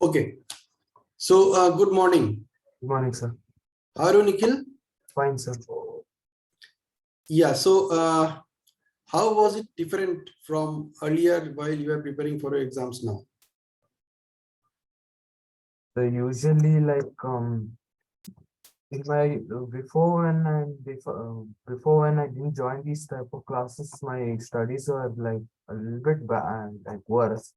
Okay. So, good morning. Good morning, sir. How are you, Nikhil? Fine, sir. Yeah. So, how was it different from earlier while you were preparing for your exams now? So usually, in my before when I didn't join these type of classes, my studies were like a little bit bad, like worse.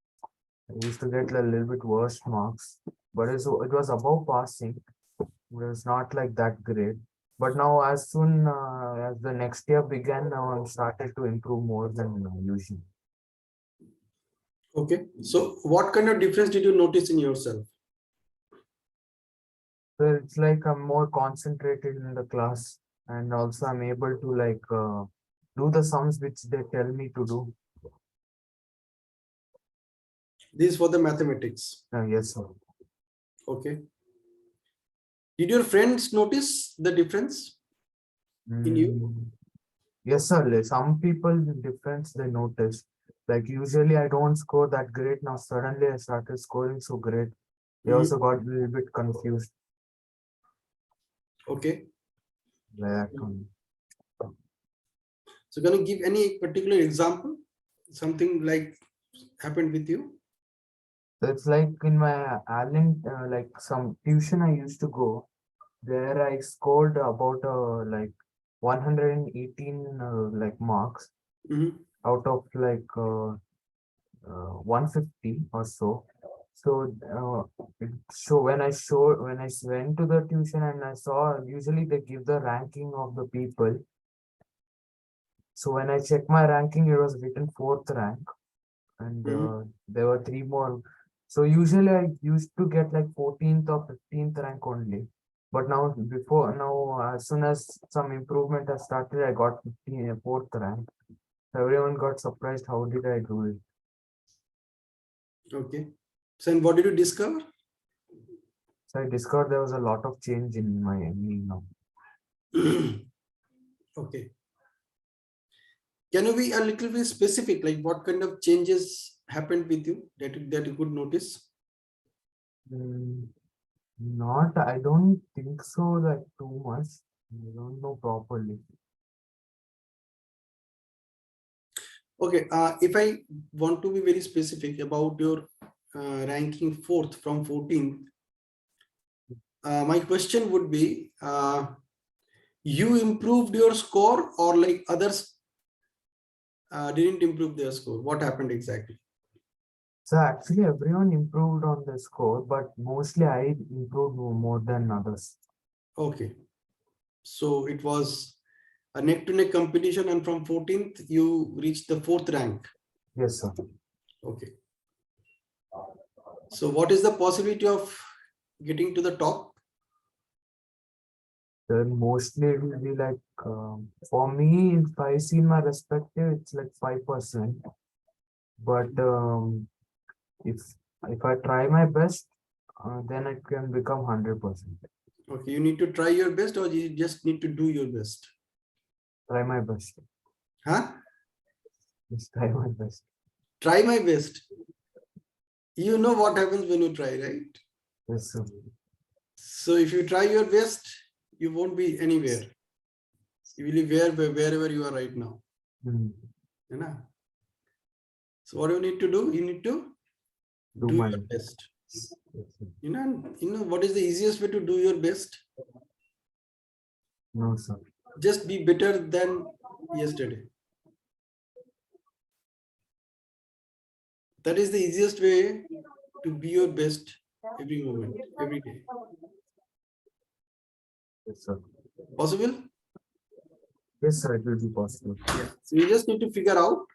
I used to get a little bit worse marks, but it was above passing. It was not like that great. But now, as soon as the next year began, now I'm started to improve more than usual. Okay. So, what kind of difference did you notice in yourself? So it's like I'm more concentrated in the class, and also I'm able to do the sums which they tell me to do. This is for the mathematics. Yes, sir. Okay. Did your friends notice the difference in you? Yes, sir. Some people difference they notice. Like usually I don't score that great. Now suddenly I started scoring so great. They also got a little bit confused. Okay. Like, So, can you give any particular example? Something like happened with you? so it's like in my like some tuition I used to go. There I scored about like 118 marks Mm-hmm. out of 150 or so. So when I went to the tuition and I saw usually they give the ranking of the people. So when I checked my ranking, it was written fourth rank, and there were three more. So usually I used to get like 14th or 15th rank only. But now, as soon as some improvement has started, I got 4th rank. Everyone got surprised. How did I do it? Okay. So, and what did you discover? So I discovered there was a lot of change in me now. Okay. Can you be a little bit specific, like what kind of changes happened with you that you could notice? Not, I don't think so, like too much. I don't know properly. Okay, if I want to be very specific about your ranking fourth from 14th, my question would be, you improved your score or like others didn't improve their score? What happened exactly? So actually everyone improved on the score, but mostly I improved more than others. Okay, so it was a neck-to-neck competition, and from 14th you reached the fourth rank. Yes, sir. Okay. So what is the possibility of getting to the top? Then mostly it will be like, for me, if I see my perspective, it's like 5%. But if I try my best, then it can become 100%. Okay, you need to try your best, or you just need to do your best? Try my best. Huh? Just try my best. Try my best. You know what happens when you try, right? Yes, sir. So if you try your best, you won't be anywhere. You will be wherever you are right now. You know? So what do you need to do? You need to do your best. Yes, You know what is the easiest way to do your best? no, sir. Just be better than yesterday. That is the easiest way to be your best every moment, every day. Yes, sir. Possible? Yes, sir, it will be possible. Yeah. So you just need to figure out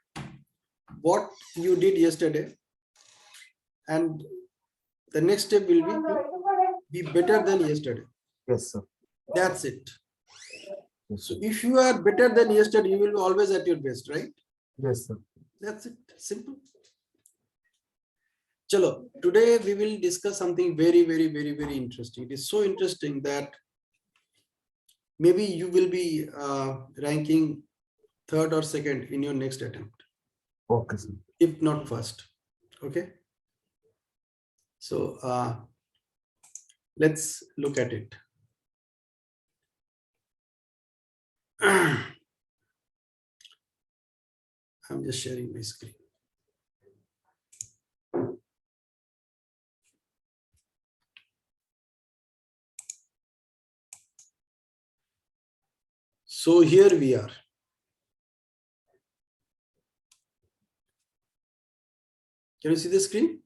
what you did yesterday, and the next step will be to be better than yesterday. Yes, sir. That's it. Yes, So sir. if you are better than yesterday, you will be always at your best, right? Yes, sir. That's it. Simple. Chalo, today we will discuss something very, very, very, very interesting. It is so interesting that maybe you will be ranking third or second in your next attempt. Okay, sir. If not first. Okay. So let's look at it. I'm just sharing my screen. So here we are. Can you see the screen?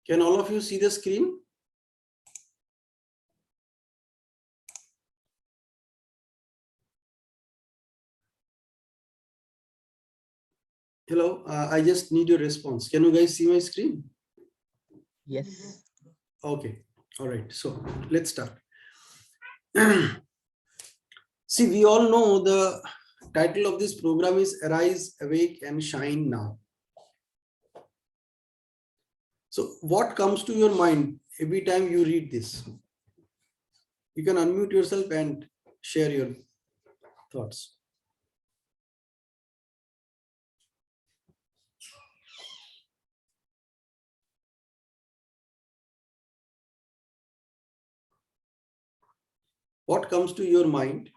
Can all of you see the screen? Hello, I just need your response. Can you guys see my screen? Yes. Okay, all right. So let's start. See, we all know the title of this program is Arise, Awake and Shine Now. So what comes to your mind every time you read this? You can unmute yourself and share your thoughts. What comes to your mind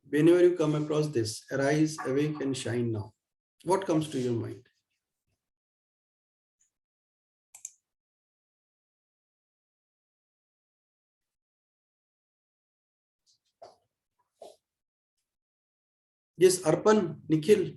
whenever you come across this? Arise, awake and shine now. What comes to your mind? Yes, Arpan, Nikhil.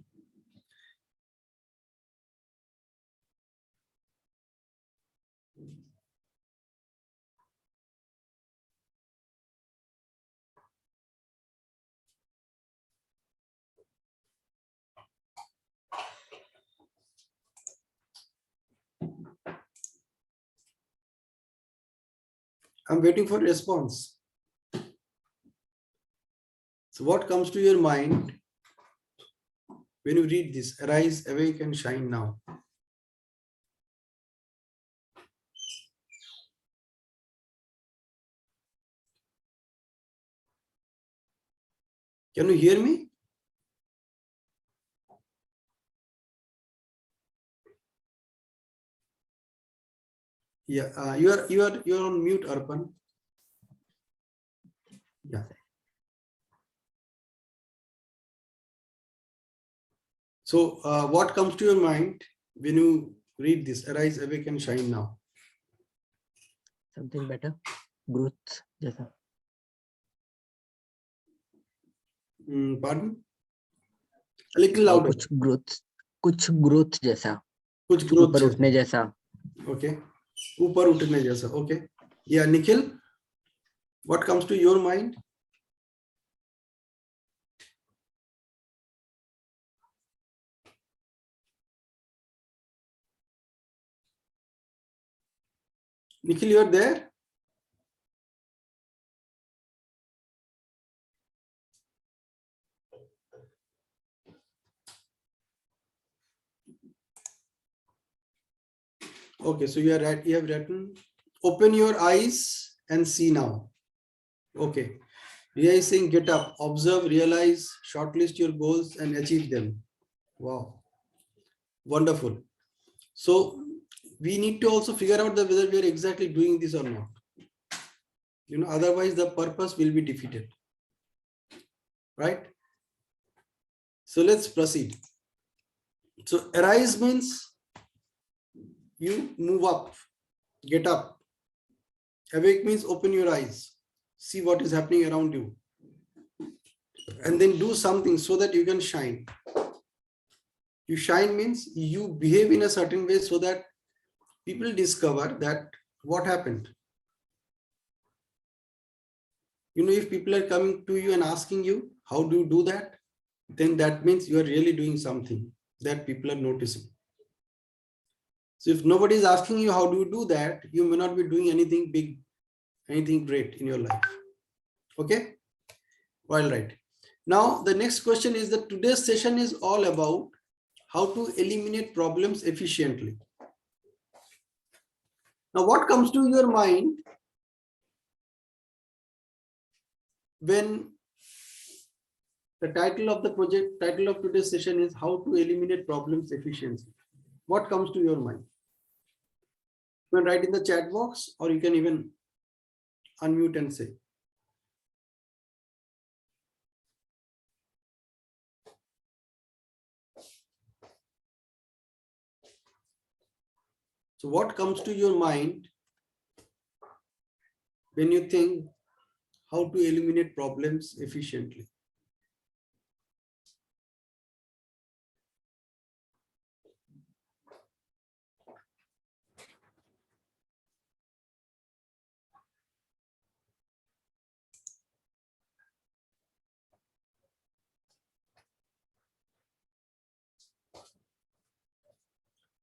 I'm waiting for response. So what comes to your mind when you read this? Arise, awake and shine now. Can you hear me? Yeah, you're on mute, Arpan. Yeah. So what comes to your mind when you read this? Arise, awake and shine now. Something better. Growth जैसा. Pardon? A little louder. कुछ growth जैसा. कुछ growth ऊपर उठने जैसा. Okay. ऊपर उठने जैसा. Okay. Yeah, Nikhil, what comes to your mind? Nikhil, you are there? Okay, so you are right. You have written, open your eyes and see now. Okay. Ria is saying, get up, observe, realize, shortlist your goals and achieve them. Wow. Wonderful. So we need to also figure out whether we are exactly doing this or not. You know, otherwise the purpose will be defeated. Right? So let's proceed. So arise means you move up, get up. Awake means open your eyes, see what is happening around you, and then do something so that you can shine. You shine means you behave in a certain way so that people discover that what happened. You know, if people are coming to you and asking you, how do you do that? Then that means you are really doing something that people are noticing. So if nobody is asking you, how do you do that? You may not be doing anything big, anything great in your life. Okay? All right. Now, the next question is that today's session is all about how to eliminate problems efficiently. Now, what comes to your mind when The title of the project, title of today's session is How to Eliminate Problems Efficiently. What comes to your mind? You can write in the chat box, or you can even unmute and say. So what comes to your mind when you think how to eliminate problems efficiently?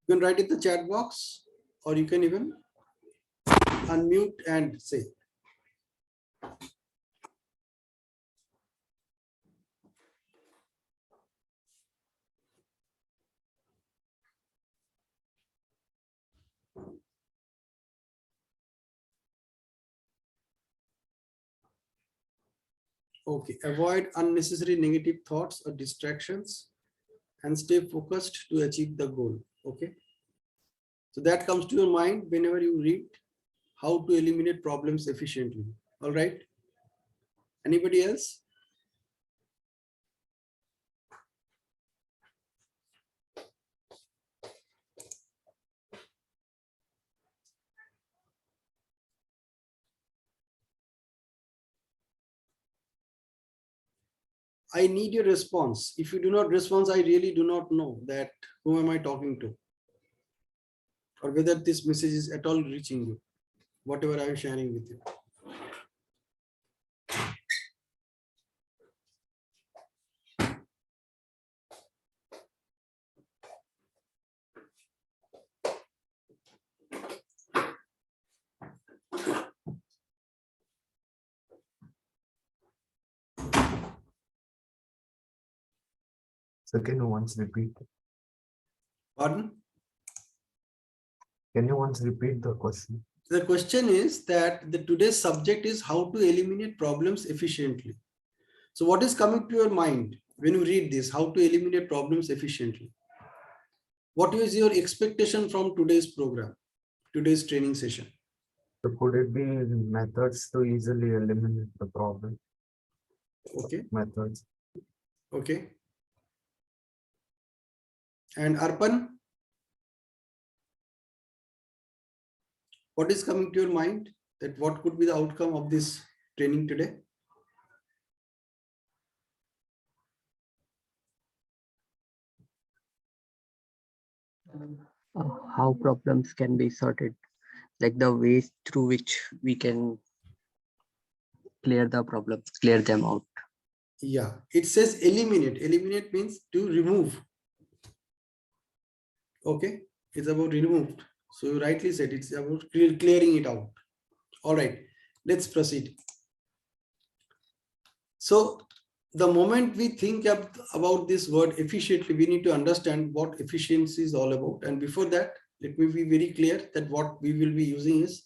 You can write in the chat box, or you can even unmute and say. Okay, avoid unnecessary negative thoughts or distractions and stay focused to achieve the goal. Okay, so that comes to your mind whenever you read how to eliminate problems efficiently. All right, anybody else? I need your response. If you do not respond, I really do not know that who am I talking to, or whether this message is at all reaching you, whatever I am sharing with you. So can you once repeat? Pardon? Can you once repeat the question? The question is that the today's subject is how to eliminate problems efficiently. So what is coming to your mind when you read this, how to eliminate problems efficiently? What is your expectation from today's program, today's training session? So could it be methods to easily eliminate the problem? Okay. Methods. Okay. And Arpan, what is coming to your mind that what could be the outcome of this training today? How problems can be sorted, like the ways through which we can clear the problems, clear them out. Yeah, it says eliminate. Eliminate means to remove. Okay, it's about removed. So you rightly said it's about clearing it out. All right, let's proceed. So the moment we think about this word efficiently, we need to understand what efficiency is all about. And before that, let me be very clear that what we will be using is,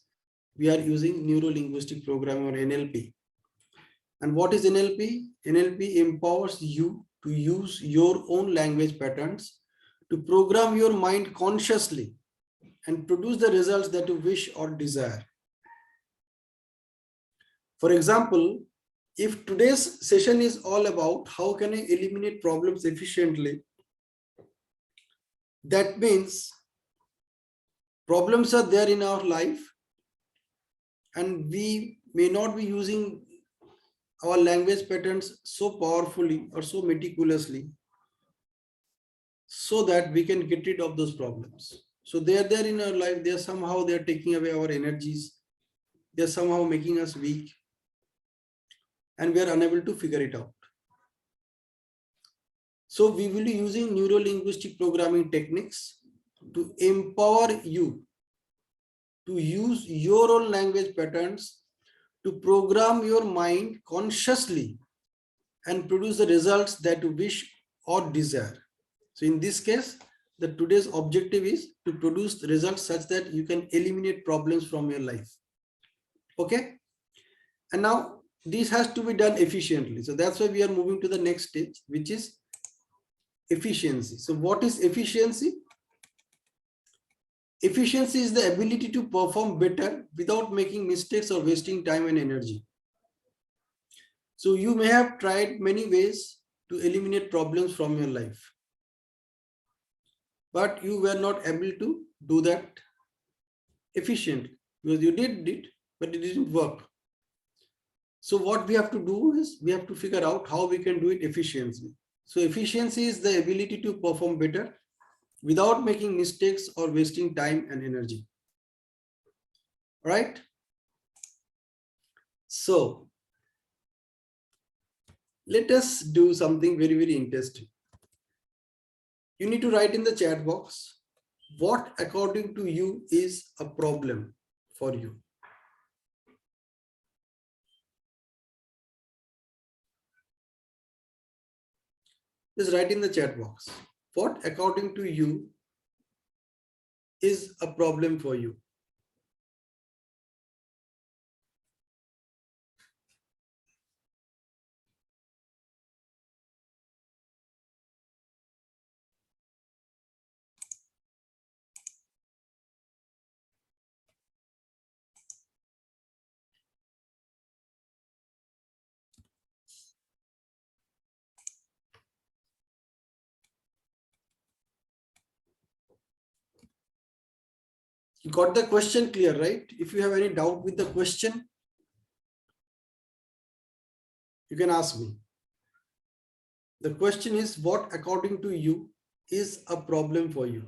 we are using Neuro-Linguistic Program, or NLP. And what is NLP? NLP empowers you to use your own language patterns to program your mind consciously and produce the results that you wish or desire. For example, if today's session is all about how can I eliminate problems efficiently, that means problems are there in our life and we may not be using our language patterns so powerfully or so meticulously so that we can get rid of those problems. So they are there in our life. They are somehow they are taking away our energies. They are somehow making us weak and we are unable to figure it out. So we will be using neuro-linguistic programming techniques to empower you to use your own language patterns to program your mind consciously and produce the results that you wish or desire. So in this case, the today's objective is to produce results such that you can eliminate problems from your life. Okay. And now this has to be done efficiently. So that's why we are moving to the next stage, which is efficiency. So what is efficiency? Efficiency is the ability to perform better without making mistakes or wasting time and energy. So you may have tried many ways to eliminate problems from your life, but you were not able to do that efficiently because you did it, but it didn't work. So what we have to do is we have to figure out how we can do it efficiently. So efficiency is the ability to perform better without making mistakes or wasting time and energy. All right? So let us do something very, very interesting. You need to write in the chat box what according to you is a problem for you. Just write in the chat box what according to you is a problem for you. You got the question clear, right? If you have any doubt with the question, you can ask me. The question is what according to you is a problem for you?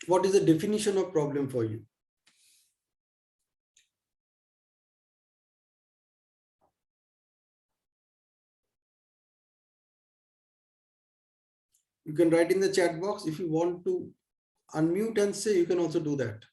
What is the definition of problem for you? You can write in the chat box. If you want to unmute and say, you can also do that.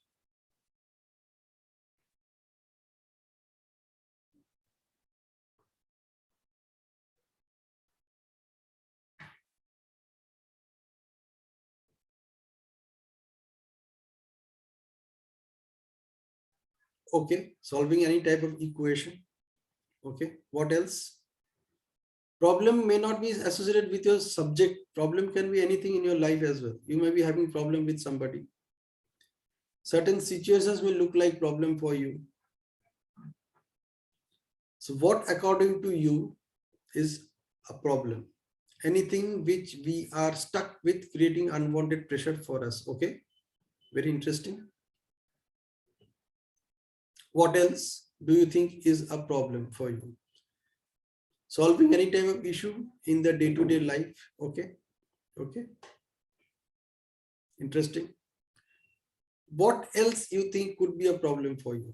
Okay, solving any type of equation. Okay, what else? Problem may not be associated with your subject. Problem can be anything in your life as well. You may be having problem with somebody. Certain situations will look like problem for you. So what according to you is a problem? Anything which we are stuck with creating unwanted pressure for us. Okay, very interesting. What else do you think is a problem for you? Solving any type of issue in the day-to-day life. Okay, okay, interesting. What else you think could be a problem for you?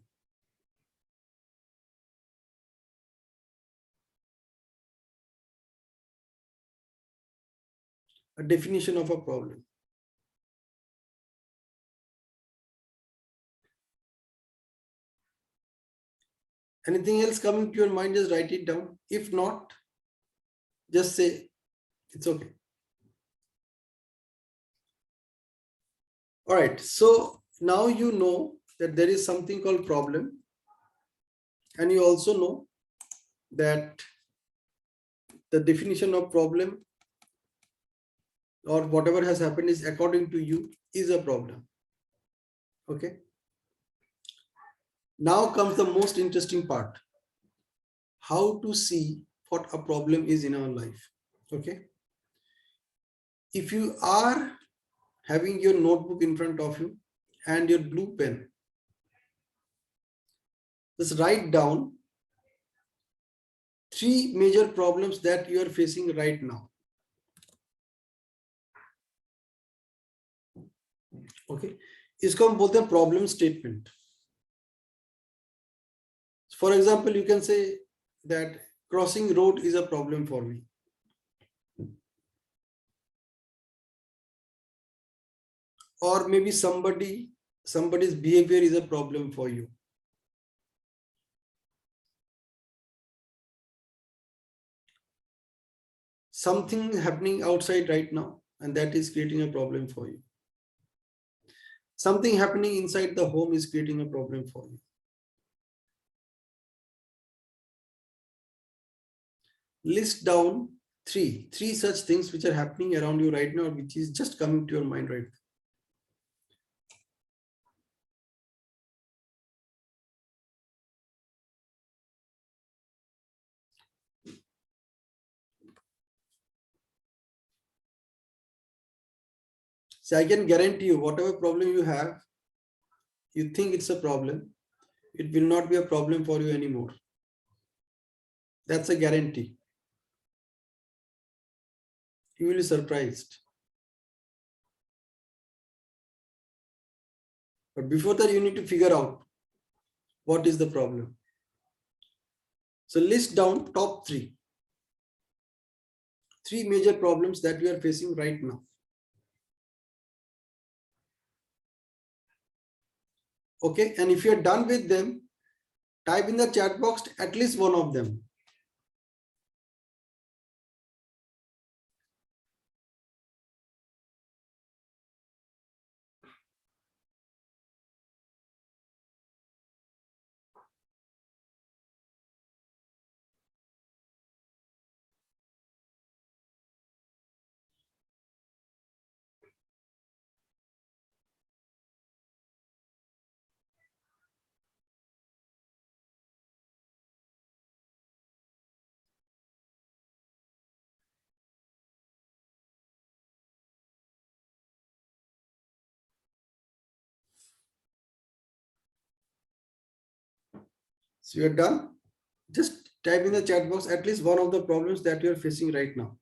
A definition of a problem. Anything else coming to your mind, just write it down. If not, just say it's okay. All right, so now you know that there is something called problem, and you also know that the definition of problem or whatever has happened is according to you is a problem. Okay. Now comes the most interesting part. How to see what a problem is in our life. Okay. If you are having your notebook in front of you and your blue pen, just write down 3 major problems that you are facing right now. Okay, इसको हम बोलते हैं problem statement. For example, you can say that crossing road is a problem for me. Or maybe somebody's behavior is a problem for you. Something happening outside right now, and that is creating a problem for you. Something happening inside the home is creating a problem for you. list down three such things which are happening around you right now, which is just coming to your mind right now. So I can guarantee you, whatever problem you have, you think it's a problem, it will not be a problem for you anymore. That's a guarantee. You will be surprised. But before that, you need to figure out what is the problem. So list down top three major problems that you are facing right now. Okay, and if you're done with them, type in the chat box at least one of them. So you're done. Just type in the chat box at least one of the problems that you're facing right now.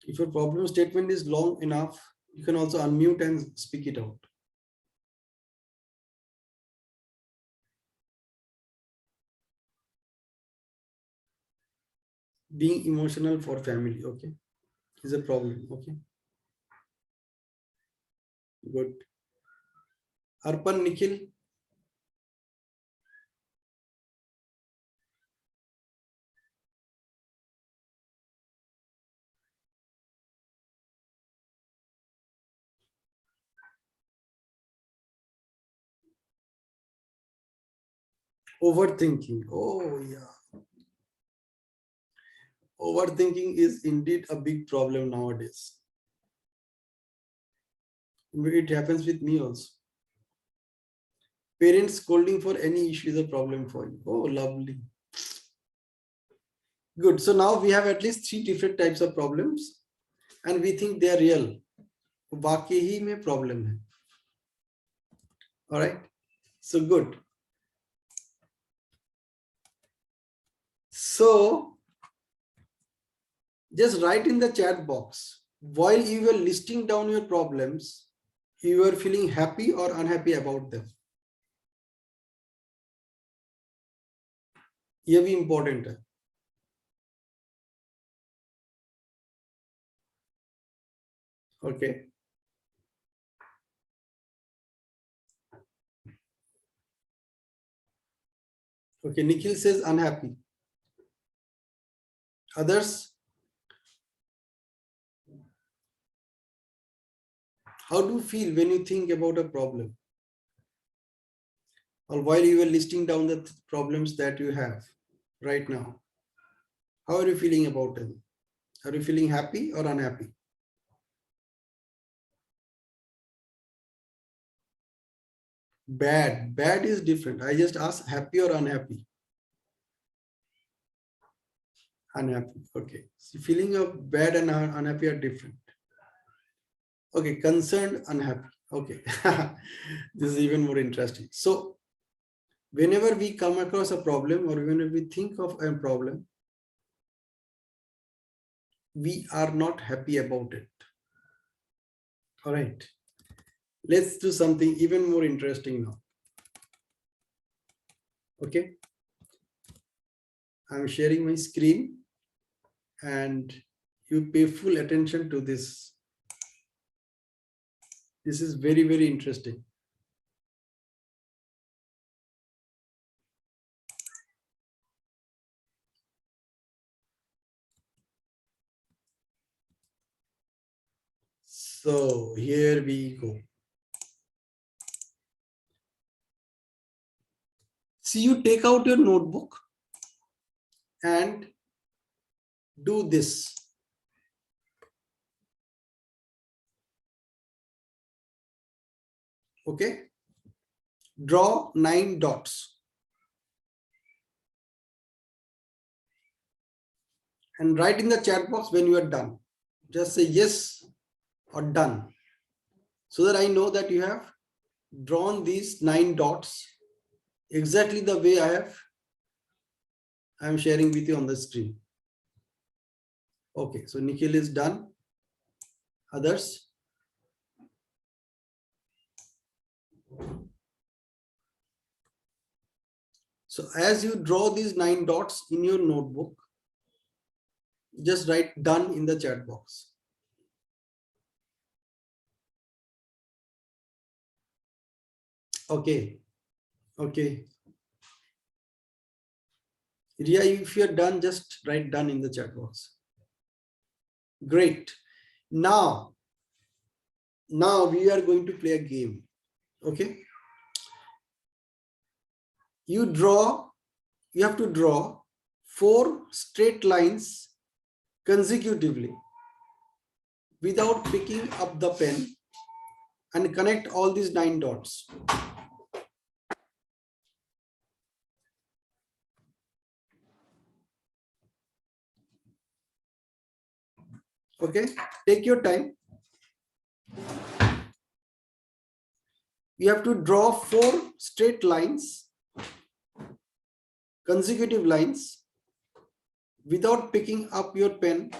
If your problem statement is long enough, you can also unmute and speak it out. Being emotional for family, okay, is a problem, okay. Good. Arpan, Nikhil. Overthinking. Oh, yeah. Overthinking is indeed a big problem nowadays. It happens with me also. Parents scolding for any issue is a problem for you. Oh, lovely. Good. So now we have at least three different types of problems and we think they are real. वाकई ही में problem है. All right. So good. So just write in the chat box, while you were listing down your problems, you were feeling happy or unhappy about them. ये भी important है. Okay. Okay, Nikhil says unhappy. Others? How do you feel when you think about a problem? Or while you were listing down the problems that you have right now, how are you feeling about them? Are you feeling happy or unhappy? Bad. Bad is different. I just asked happy or unhappy. Unhappy. Okay. So feeling of bad and unhappy are different. Okay. Concerned, unhappy. Okay. This is even more interesting. So whenever we come across a problem or whenever we think of a problem, we are not happy about it. All right. Let's do something even more interesting now. Okay. I'm sharing my screen and you pay full attention to this. This is very, very interesting. So here we go. See, you take out your notebook and do this. Okay. Draw 9 dots. And write in the chat box when you are done. Just say yes or done, so that I know that you have drawn these 9 dots exactly the way I am sharing with you on the screen. Okay, so Nikhil is done. Others? So as you draw these 9 dots in your notebook, just write done in the chat box. Okay. Okay. Ria, if you're done, just write done in the chat box. Great. Now we are going to play a game. Okay. You have to draw 4 straight lines consecutively without picking up the pen and connect all these 9 dots. Okay, take your time. You have to draw 4 straight lines, consecutive lines, without picking up your pen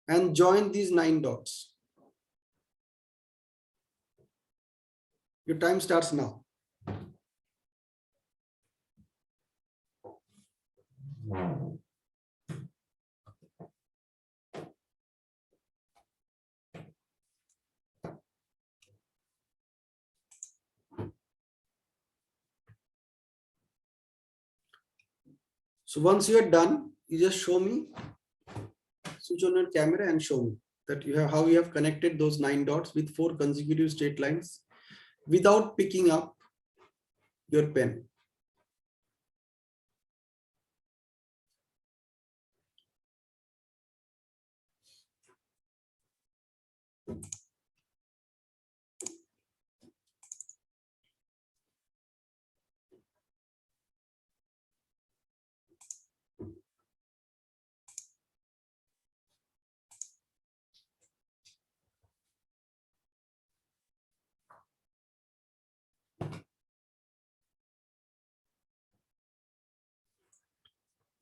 and join these 9 dots. Your time starts now. So once you are done, you just show me, switch on your camera and show me that you have how you have connected those 9 dots with 4 consecutive straight lines without picking up your pen.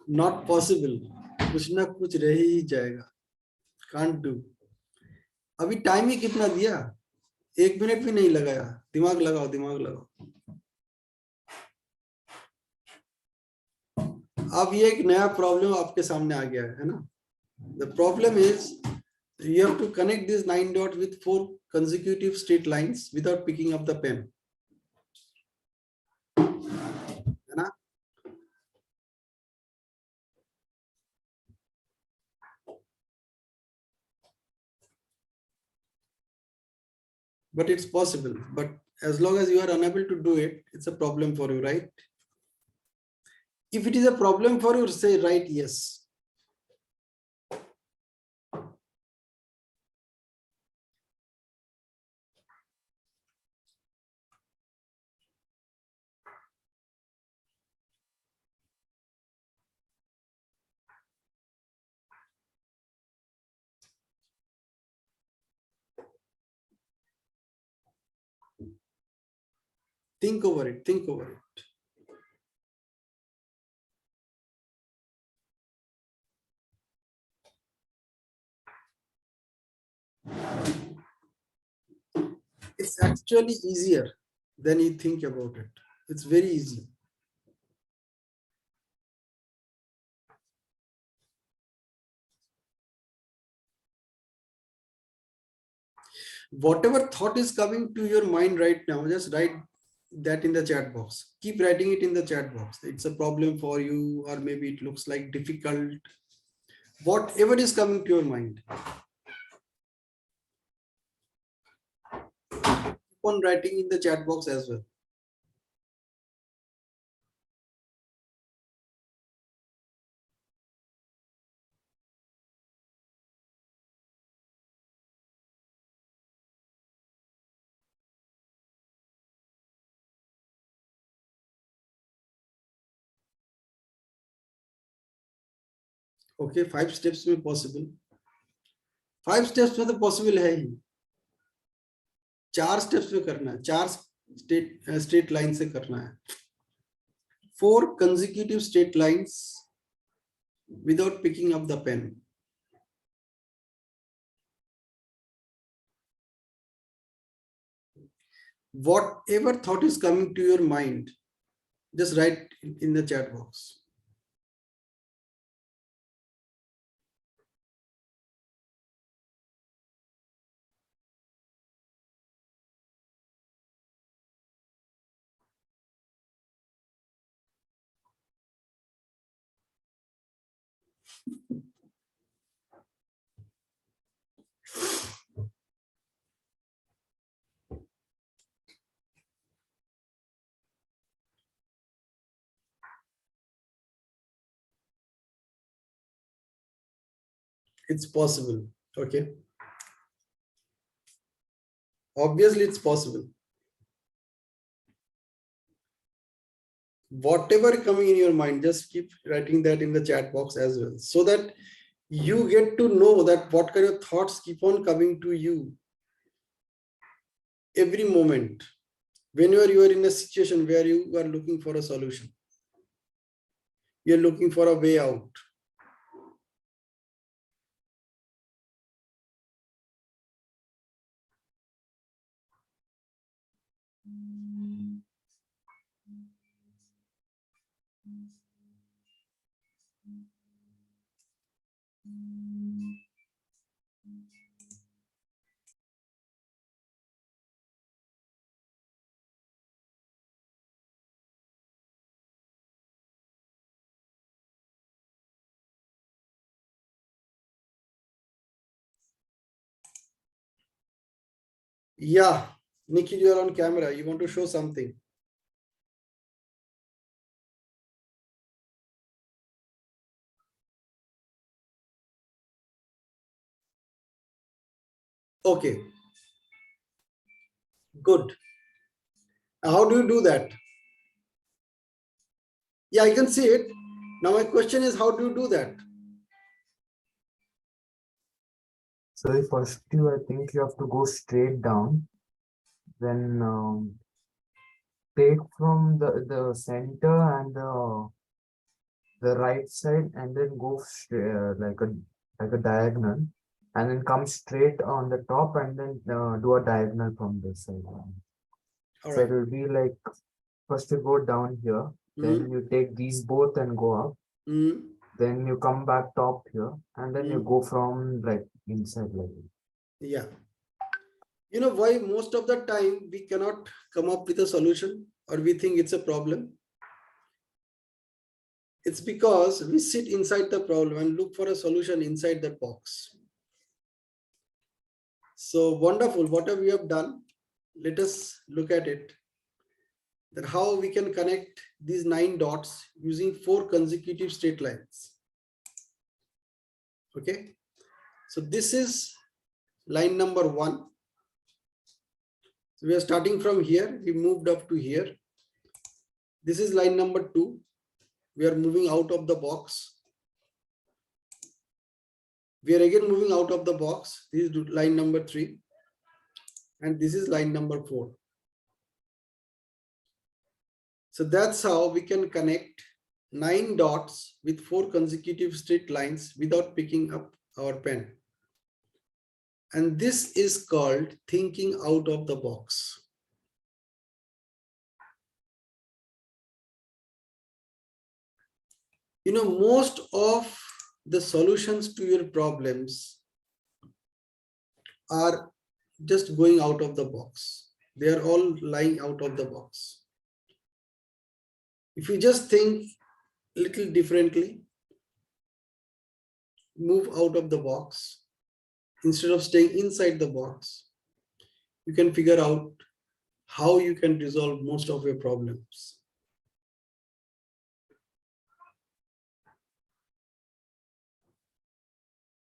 Not possible. कुछ ना कुछ रह ही जाएगा. Can't do. अभी time ही कितना दिया? 1 minute भी नहीं लगाया. दिमाग लगाओ, दिमाग लगाओ. अब ये एक नया प्रॉब्लम आपके सामने आ गया है ना? The problem is you have to connect these 9 dots with 4 consecutive straight lines without picking up the pen. है ना? But it's possible. But as long as you are unable to do it, it's a problem for you, right? If it is a problem for you, say right yes. Think over it. Think over it. It's actually easier than you think about it. It's very easy. Whatever thought is coming to your mind right now, just write that in the chat box. Keep writing it in the chat box. It's a problem for you, or maybe it looks like difficult. Whatever is coming to your mind. on writing in the chat box as well. Okay, 5 steps में possible. 5 steps में तो possible है ही. 4 steps में करना है. 4 straight line से करना है. 4 consecutive straight lines without picking up the pen. Whatever thought is coming to your mind, just write in the chat box. It's possible. Okay. Obviously, it's possible. Whatever coming in your mind, just keep writing that in the chat box as well, so that you get to know that what kind of thoughts keep on coming to you every moment whenever you are in a situation where you are looking for a solution. You're looking for a way out. Yeah, Nikhil, you're on camera. You want to show something? Okay. Good. How do you do that? Yeah, I can see it. Now my question is, how do you do that? So first I think you have to go straight down, then take from the center and the right side, and then go like a diagonal, and then come straight on the top, and then do a diagonal from this side. All So right. it will be like, first you go down here, then you take these both and go up, then you come back top here, and then you go from like inside like that. Yeah. You know why most of the time we cannot come up with a solution, or we think it's a problem? It's because we sit inside the problem and look for a solution inside that box. So wonderful, whatever we have done, let us look at it. That how we can connect these 9 dots using 4 consecutive straight lines. Okay, so this is line number 1. So we are starting from here, we moved up to here. This is line number 2. We are moving out of the box. We are again moving out of the box. This is line number 3. And this is line number 4. So that's how we can connect 9 dots with 4 consecutive straight lines without picking up our pen. And this is called thinking out of the box. You know, most of the solutions to your problems are just going out of the box. They are all lying out of the box. If you just think a little differently, move out of the box, instead of staying inside the box, you can figure out how you can resolve most of your problems.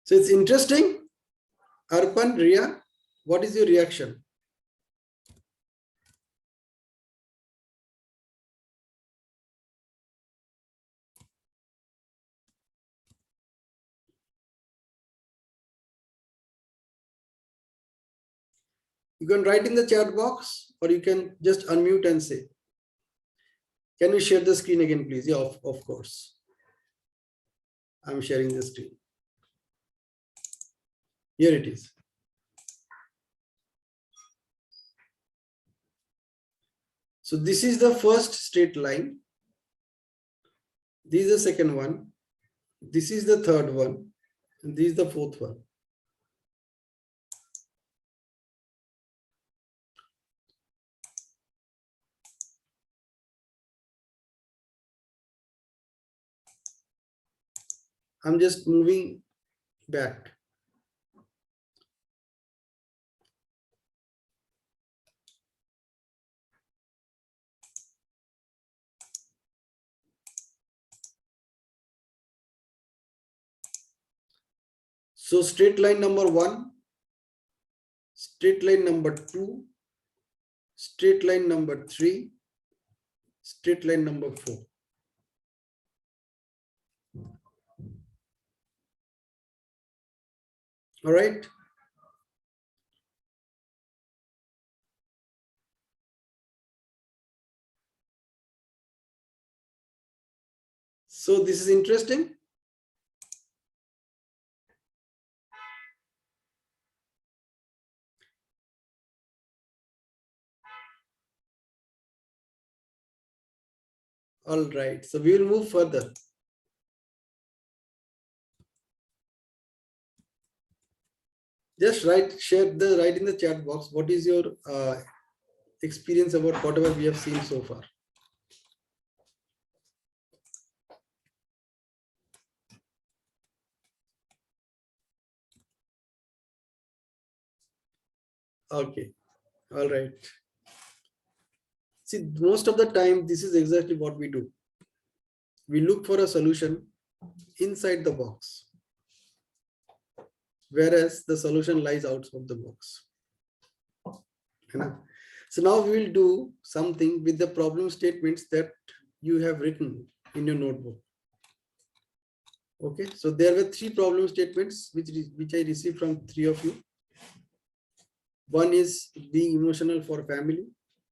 So it's interesting. Arpan, Ria, what is your reaction? You can write in the chat box, or you can just unmute and say. Can you share the screen again, please? Yeah, of course. I'm sharing the screen. Here it is. So this is the first straight line. This is the second one. This is the third one. And this is the fourth one. I'm just moving back. So straight line number 1, straight line number 2, straight line number 3, straight line number 4. All right. So this is interesting. All right. So we will move further. Just write in the chat box. What is your experience about whatever we have seen so far? Okay. All right. See, most of the time, this is exactly what we do. We look for a solution inside the box, whereas the solution lies outside the box. So now we will do something with the problem statements that you have written in your notebook. Okay, so there were 3 problem statements which I received from 3 of you. One is being emotional for family.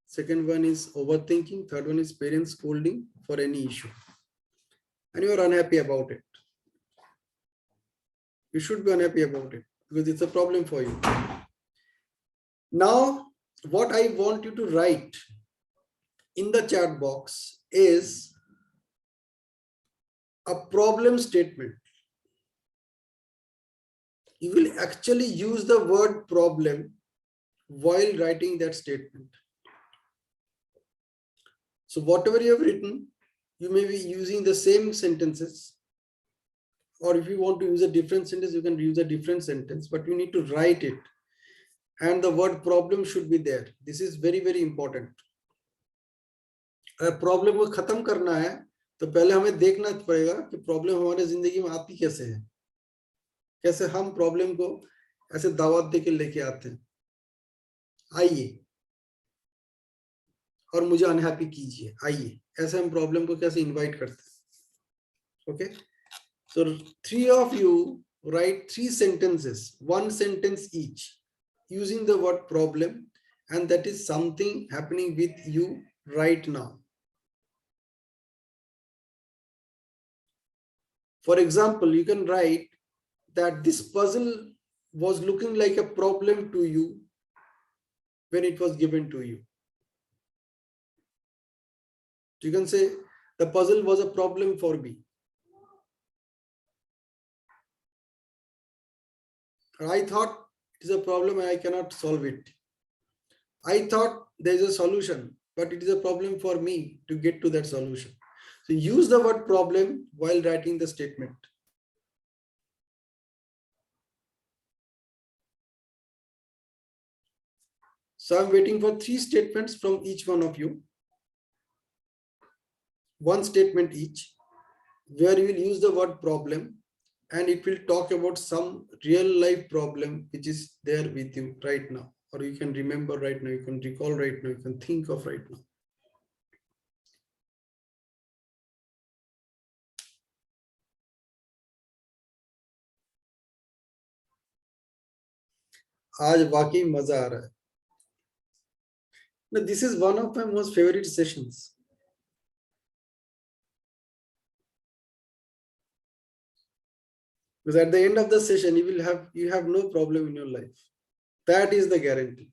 Second one is overthinking. Third one is parents scolding for any issue. And you are unhappy about it. You should be unhappy about it because it's a problem for you. Now, what I want you to write in the chat box is a problem statement. You will actually use the word problem while writing that statement. So whatever you have written, you may be using the same sentences, or if you want to use a different sentence, you can use a different sentence, but you need to write it. And the word problem should be there. This is very, very important. अगर problem को खत्म करना है तो पहले हमें देखना पड़ेगा कि प्रॉब्लम हमारे जिंदगी में आती कैसे है, कैसे हम प्रॉब्लम को ऐसे दावत देके लेके आते हैं, आइए और मुझे अनहैप्पी कीजिए, आइए, ऐसे हम प्रॉब्लम को कैसे इनवाइट करते हैं. Okay, so 3 of you write 3 sentences, 1 sentence each, using the word problem, and that is something happening with you right now. For example, you can write that this puzzle was looking like a problem to you when it was given to you. You can say the puzzle was a problem for me. I thought it is a problem and I cannot solve it. I thought there is a solution, but it is a problem for me to get to that solution. So use the word problem while writing the statement. So I'm waiting for 3 statements from each one of you. 1 statement each, where you will use the word problem and it will talk about some real life problem which is there with you right now, or you can remember right now, you can recall right now, you can think of right now. आज वाकई मजा आ रहा है. Now, this is one of my most favorite sessions. Because at the end of the session, you have no problem in your life. That is the guarantee.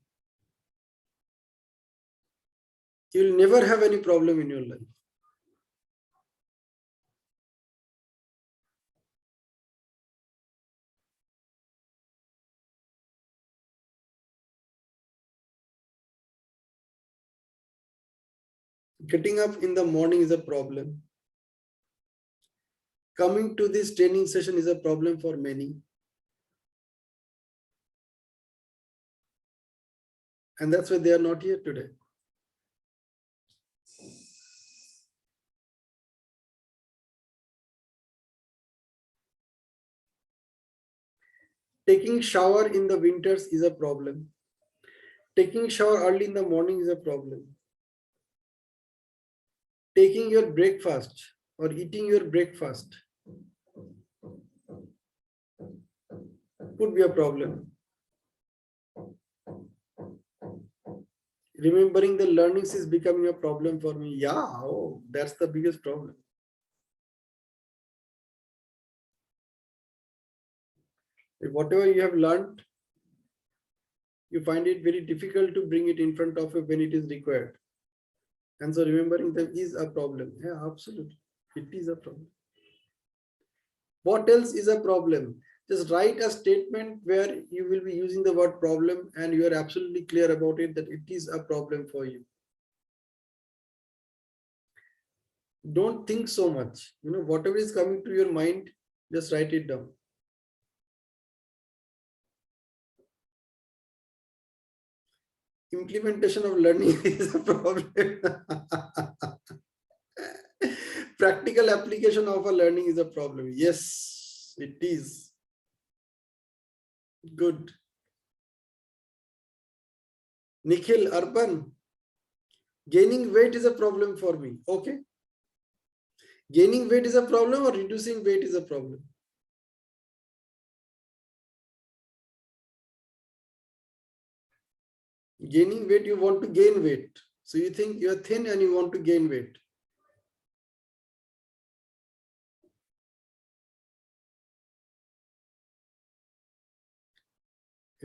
You will never have any problem in your life. Getting up in the morning is a problem. Coming to this training session is a problem for many. And that's why they are not here today. Taking shower in the winters is a problem. Taking shower early in the morning is a problem. Taking your breakfast or eating your breakfast could be a problem. Remembering the learnings is becoming a problem for me. Yeah, oh, that's the biggest problem. If whatever you have learned, you find it very difficult to bring it in front of you when it is required. And so remembering them is a problem. Yeah, absolutely. It is a problem. What else is a problem? Just write a statement where you will be using the word problem and you are absolutely clear about it, that it is a problem for you. Don't think so much. Whatever is coming to your mind, just write it down. Implementation of learning is a problem. Practical application of a learning is a problem. Yes, it is. Good. Nikhil, Arpan, gaining weight is a problem for me. Okay. Gaining weight is a problem or reducing weight is a problem? Gaining weight, you want to gain weight. So you think you are thin and you want to gain weight.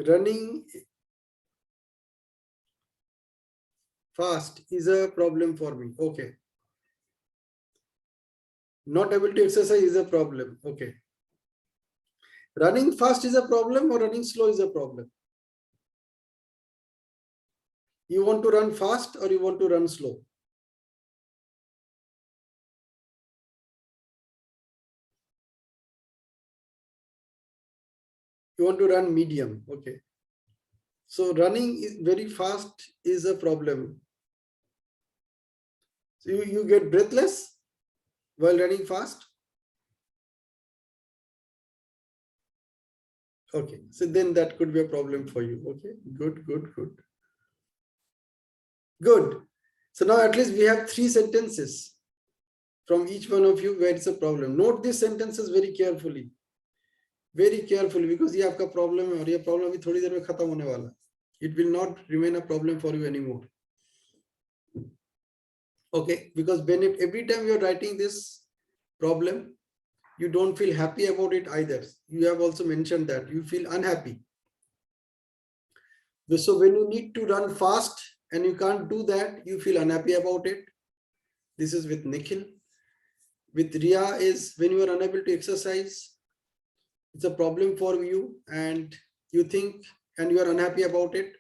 Running fast is a problem for me. Okay. Not able to exercise is a problem. Okay. Running fast is a problem or running slow is a problem? You want to run fast or you want to run slow? You want to run medium. Okay. So running is very fast is a problem. So you get breathless while running fast. Okay. So then that could be a problem for you. Okay. Good, good, good. Good. So now at least we have 3 sentences from each one of you where it's a problem. Note these sentences very carefully. Very carefully, because ये आपका problem है और ये problem अभी थोड़ी देर में खत्म होने वाला है. It will not remain a problem for you anymore. Okay, because every time you're writing this problem, you don't feel happy about it either. You have also mentioned that you feel unhappy. So when you need to run fast and you can't do that, you feel unhappy about it. This is with Nikhil. With Ria is when you are unable to exercise, it's a problem for you and you think and you are unhappy about it.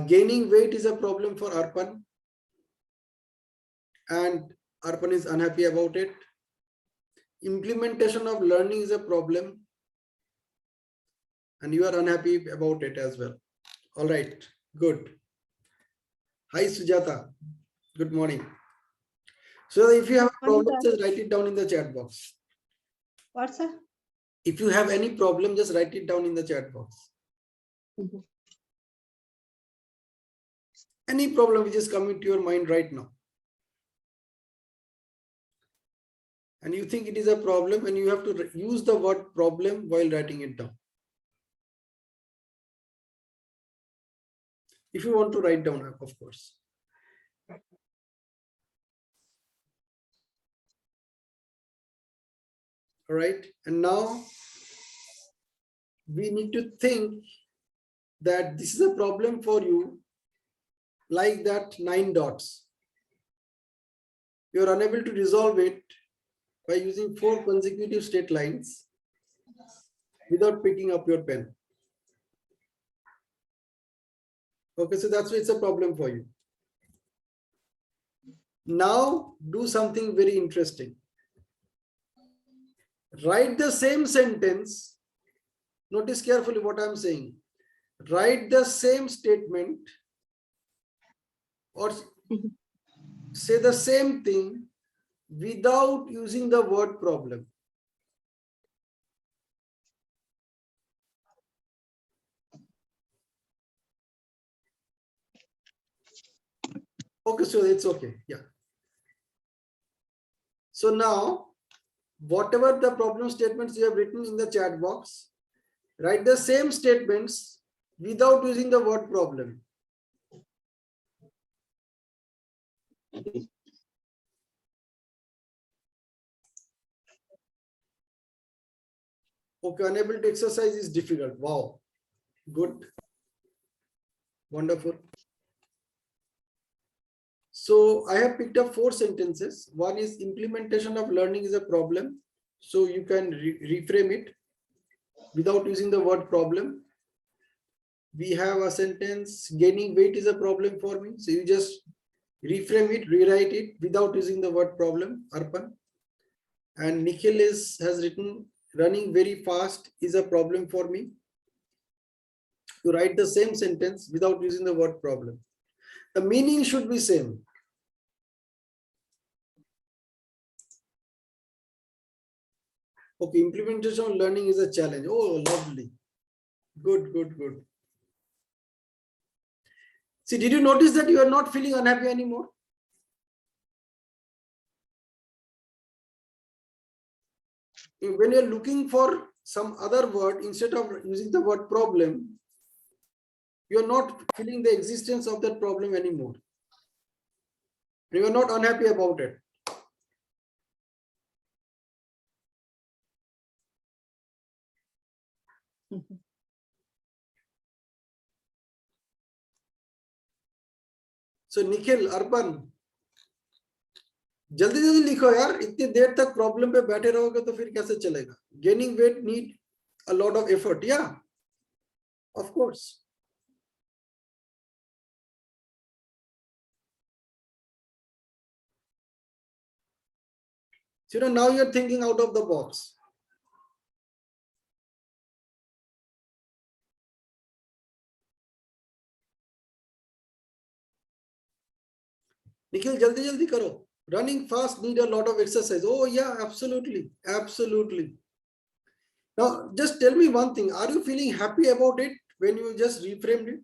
Gaining weight is a problem for Arpan and Arpan is unhappy about it. Implementation of learning is a problem and you are unhappy about it as well. All right, good. Hi, Sujata. Good morning. So if you have a Morning, problem, sir. just write it down in the chat box. What, sir? If you have any problem, just write it down in the chat box. Mhm. Any problem which is coming to your mind right now. And you think it is a problem, and you have to use the word problem while writing it down. If you want to write down, of course. All right. And now we need to think that this is a problem for you, like that 9 dots. You are unable to resolve it by using 4 consecutive straight lines without picking up your pen. Okay, so that's why it's a problem for you. Now do something very interesting. Write the same sentence. Notice carefully what I'm saying. Write the same statement or say the same thing without using the word problem. Okay, so it's okay. Yeah. So now, whatever the problem statements you have written in the chat box, write the same statements without using the word problem. Okay, unable to exercise is difficult. Wow. Good. Wonderful. So I have picked up 4 sentences. One is implementation of learning is a problem. So you can reframe it without using the word problem. We have a sentence, gaining weight is a problem for me. So you just reframe it, rewrite it without using the word problem, Arpan. And Nikhil has written, running very fast is a problem for me. You write the same sentence without using the word problem. The meaning should be same. Okay, implementation of learning is a challenge. Oh, lovely. Good, good, good. See, did you notice that you are not feeling unhappy anymore? When you're looking for some other word, instead of using the word problem, you're not feeling the existence of that problem anymore. You are not unhappy about it. So Nikhil, Arpan, जल्दी जल्दी लिखो यार, इतनी देर तक problem पे बैठे रहोगे तो फिर कैसे चलेगा? Gaining weight need a lot of effort. Yeah, of course. So now you're thinking out of the box. Nikhil, jaldi jaldi karo. Running fast need a lot of exercise. Oh yeah, absolutely, absolutely. Now just tell me one thing. Are you feeling happy about it when you just reframed it?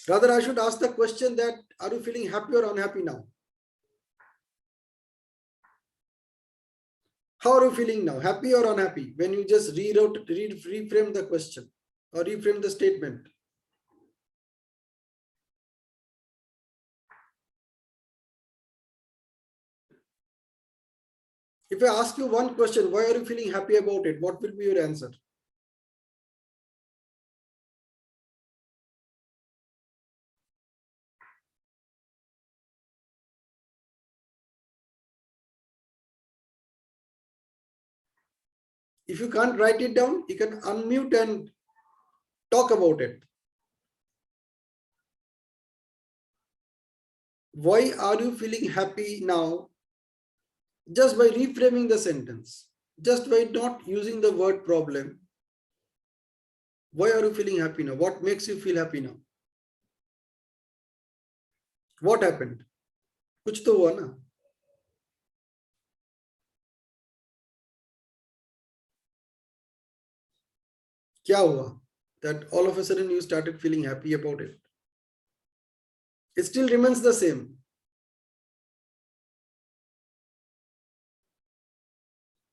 Rather, I should ask the question that, are you feeling happy or unhappy now? How are you feeling now? Happy or unhappy? When you just reframe the question or reframe the statement. If I ask you one question, why are you feeling happy about it? What will be your answer? If you can't write it down, you can unmute and talk about it. Why are you feeling happy now? Just by reframing the sentence, just by not using the word problem, Why are you feeling happy now? What makes you feel happy now? What happened? कुछ तो हुआ ना? क्या हुआ? That all of a sudden you started feeling happy about it. It still remains the same.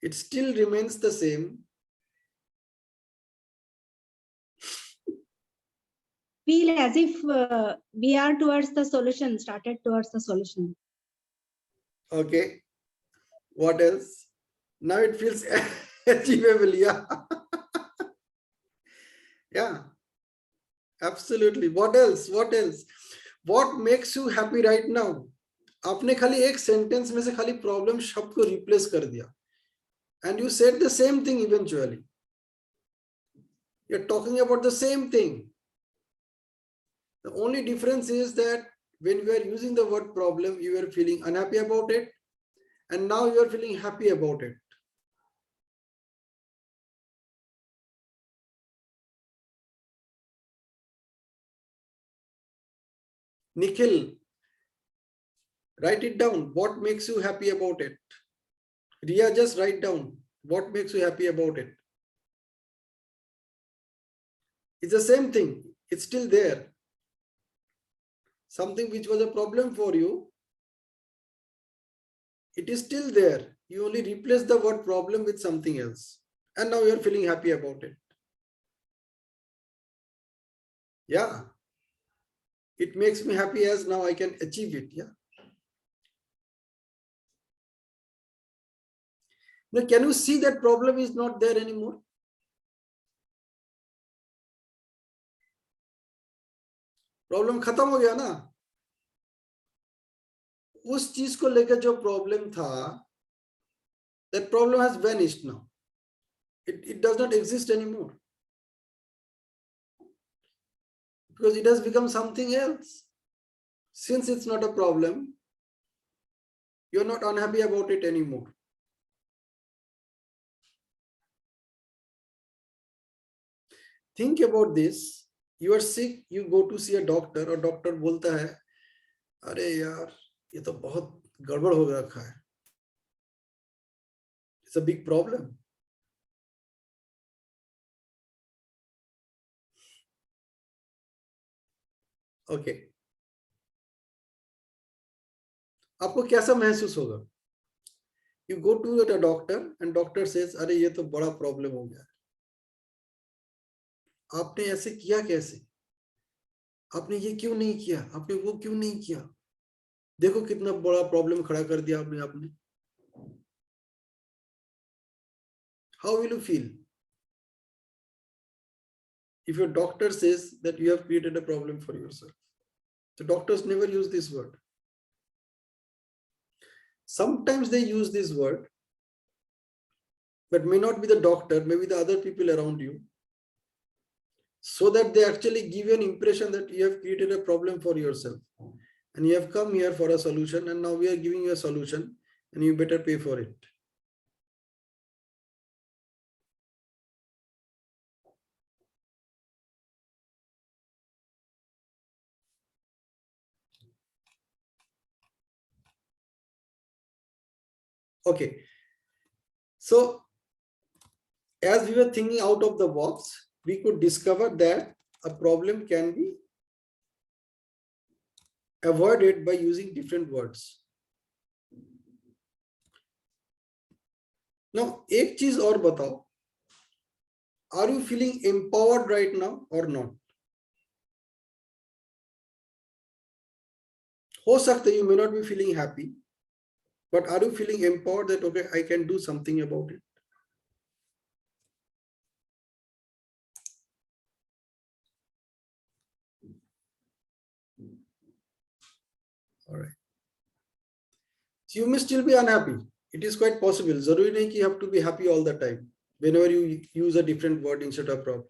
It still remains the same. Feel as if we are towards the solution, started towards the solution. Okay. What else? Now it feels achievable. Yeah. Yeah. Absolutely. What else? What else? What makes you happy right now? आपने खाली एक sentence में से खाली problem शब्द को replace कर दिया. And you said the same thing eventually. You're talking about the same thing. The only difference is that when you are using the word problem, you are feeling unhappy about it. And now you are feeling happy about it. Nikhil, write it down. What makes you happy about it? Ria, just write down. What makes you happy about it? It's the same thing. It's still there. Something which was a problem for you, it is still there. You only replace the word problem with something else. And now you're feeling happy about it. Yeah. It makes me happy as now I can achieve it. Yeah. Now, can you see that problem is not there anymore? Problem खत्म हो गया ना. उस चीज को लेकर जो problem था, that problem has vanished now. It does not exist anymore. Because it has become something else. Since it's not a problem, you're not unhappy about it anymore. Think about this. You are sick, you go to see a doctor, और doctor बोलता है, अरे यार, ये तो बहुत गड़बड़ हो रखा है. It's a big problem. Okay. आपको कैसा महसूस होगा? You go to a doctor and doctor says, अरे ये तो बड़ा प्रॉब्लम हो गया. आपने ऐसे किया कैसे? आपने ये क्यों नहीं किया? आपने वो क्यों नहीं किया? देखो कितना बड़ा प्रॉब्लम खड़ा कर दिया आपने. How will you feel if your doctor says that you have created a problem for yourself? The doctors never use this word. Sometimes they use this word, but may not be the doctor, maybe the other people around you, so that they actually give you an impression that you have created a problem for yourself and you have come here for a solution, and now we are giving you a solution and you better pay for it. Okay, so as we were thinking out of the box, we could discover that a problem can be avoided by using different words. Now, एक चीज और बताओ. Are you feeling empowered right now or not? हो सकता है you may not be feeling happy, but are you feeling empowered that okay, I can do something about it? All right. So you may still be unhappy. It is quite possible. जरूरी नहीं कि you have to be happy all the time whenever you use a different word instead of problem.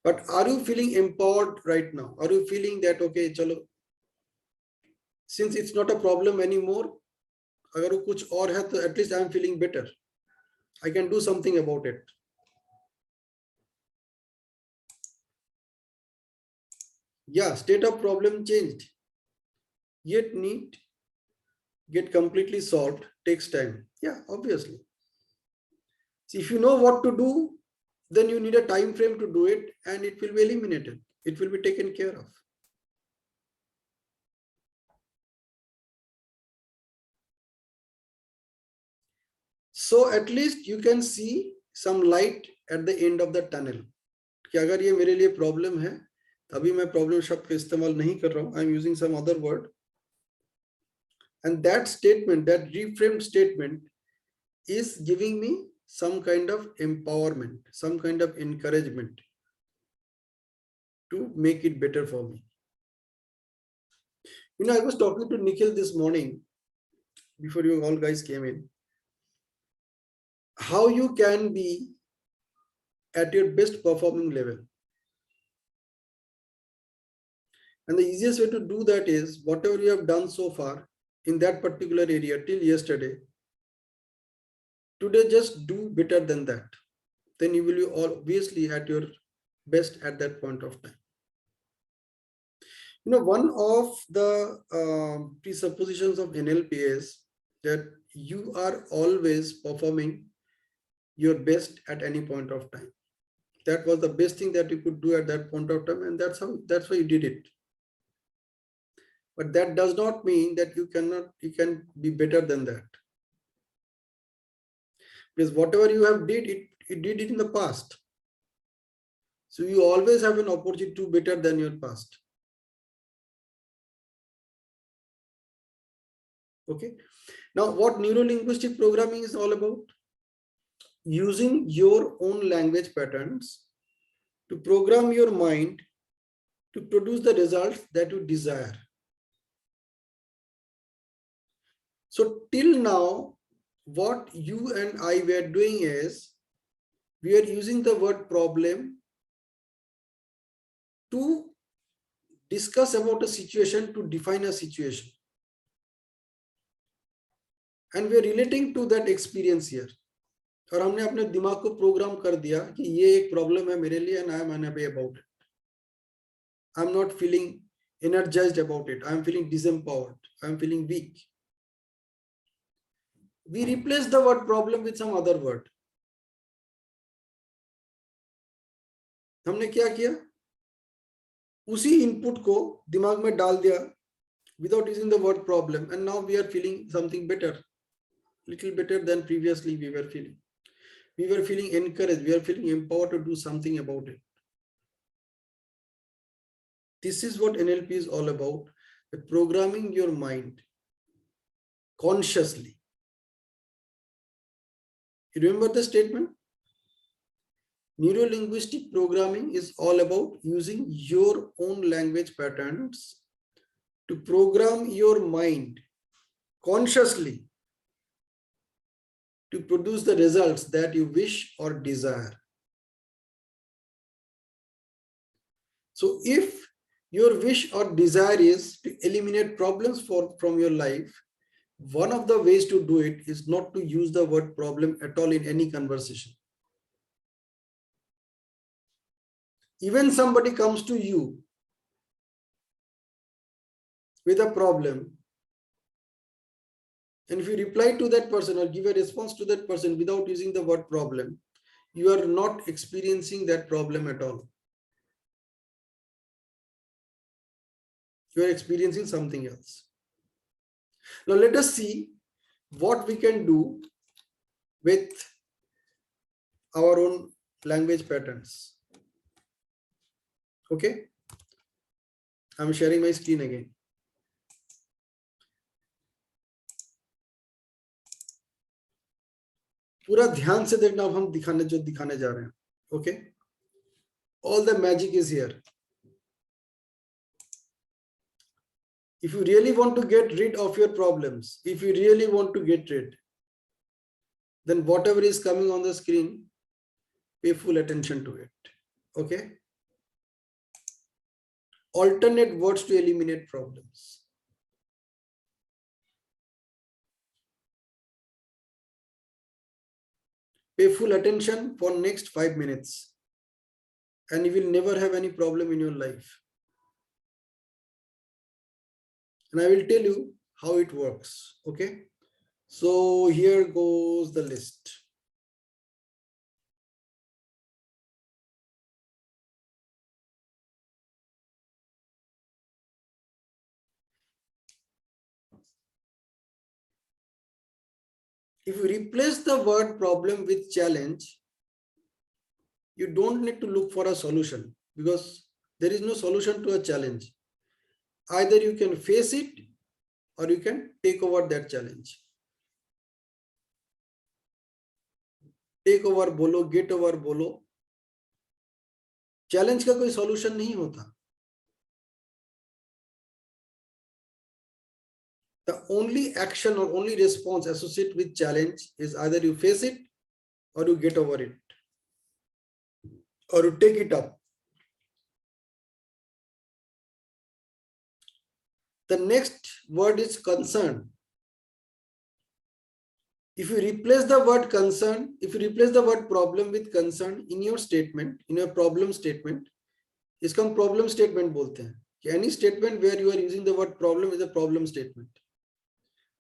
But are you feeling empowered right now? Are you feeling that okay, चलो, since it's not a problem anymore, अगर वो कुछ और है तो at least I am feeling better. I can do something about it. Yeah, state of problem changed, yet need get completely solved takes time. Yeah, obviously. So if you know what to do, then you need a time frame to do it, and it will be eliminated. It will be taken care of. So at least you can see some light at the end of the tunnel. कि अगर ये मेरे लिए problem है, अभी मैं problem शब्द का इस्तेमाल नहीं कर रहा हूं, I'm using some other word. And that statement, that reframed statement, is giving me some kind of empowerment, some kind of encouragement to make it better for me. You know, I was talking to Nikhil this morning before you all guys came in. How you can be at your best performing level. And the easiest way to do that is whatever you have done so far in that particular area till yesterday, today just do better than that. Then you will be obviously at your best at that point of time. You know, one of the presuppositions of NLP is that you are always performing your best at any point of time. That was the best thing that you could do at that point of time, and that's why you did it. But that does not mean that you can be better than that. Because whatever you have did, you did it in the past. So you always have an opportunity to be better than your past. Okay. Now, what neuro-linguistic programming is all about? Using your own language patterns to program your mind to produce the results that you desire. So till now, what you and I were doing is, we are using the word problem to discuss about a situation, to define a situation. And we are relating to that experience here. और हमने अपने दिमाग को programme कर दिया कि ये एक प्रॉब्लम है मेरे लिए, and I am unhappy about it. I am not feeling energized about it. I am feeling disempowered. I am feeling weak. We replace the word problem with some other word. हमने क्या किया? उसी input को दिमाग में डाल दिया without using the word problem, and now we are feeling something better, little better than previously we were feeling. We were feeling encouraged, we are feeling empowered to do something about it. This is what NLP is all about, programming your mind consciously. You remember the statement? Neuro-linguistic programming is all about using your own language patterns to program your mind consciously to produce the results that you wish or desire. So if your wish or desire is to eliminate problems from your life, one of the ways to do it is not to use the word problem at all in any conversation. Even somebody comes to you with a problem, and if you reply to that person or give a response to that person without using the word problem, you are not experiencing that problem at all. You are experiencing something else. Now let us see what we can do with our own language patterns. Okay, I'm sharing my screen again. पूरा ध्यान से देखना, अब हम दिखाने जा रहे हैं. Okay, all the magic is here. If you really want to get rid of your problems, if you really want to get rid, then whatever is coming on the screen, pay full attention to it. Okay. Alternate words to eliminate problems. Pay full attention for next 5 minutes, and you will never have any problem in your life. and I will tell you how it works. Okay. So here goes the list. If you replace the word problem with challenge, you don't need to look for a solution because there is no solution to a challenge. Either you can face it or you can take over that challenge. Take over बोलो, get over बोलो, challenge का कोई solution नहीं होता. The only action or only response associated with challenge is either you face it or you get over it or you take it up. The next word is concern. If you replace the word concern, if you replace the word problem with concern in your statement, in your problem statement, इसको हम problem statement बोलते हैं. Any statement where you are using the word problem is a problem statement.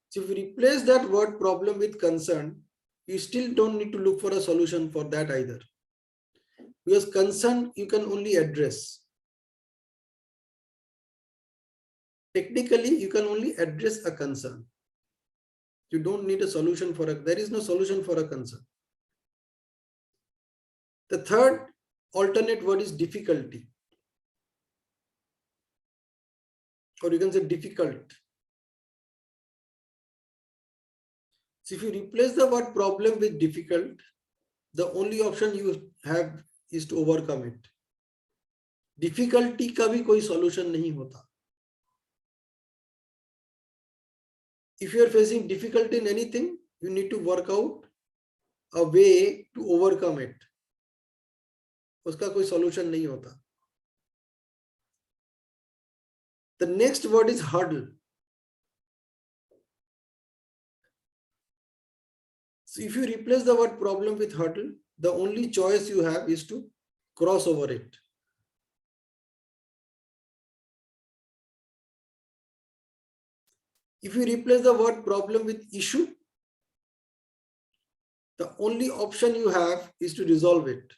So if you replace that word problem with concern, you still don't need to look for a solution for that either. Because concern you can only address. Technically, you can only address a concern. You don't need a solution for there is no solution for a concern. The third alternate word is difficulty. Or you can say difficult. So if you replace the word problem with difficult, the only option you have is to overcome it. Difficulty का भी कोई solution नहीं होता. If you are facing difficulty in anything, you need to work out a way to overcome it. उसका कोई solution नहीं होता. The next word is hurdle. So if you replace the word problem with hurdle, the only choice you have is to cross over it. If you replace the word problem with issue, the only option you have is to resolve it.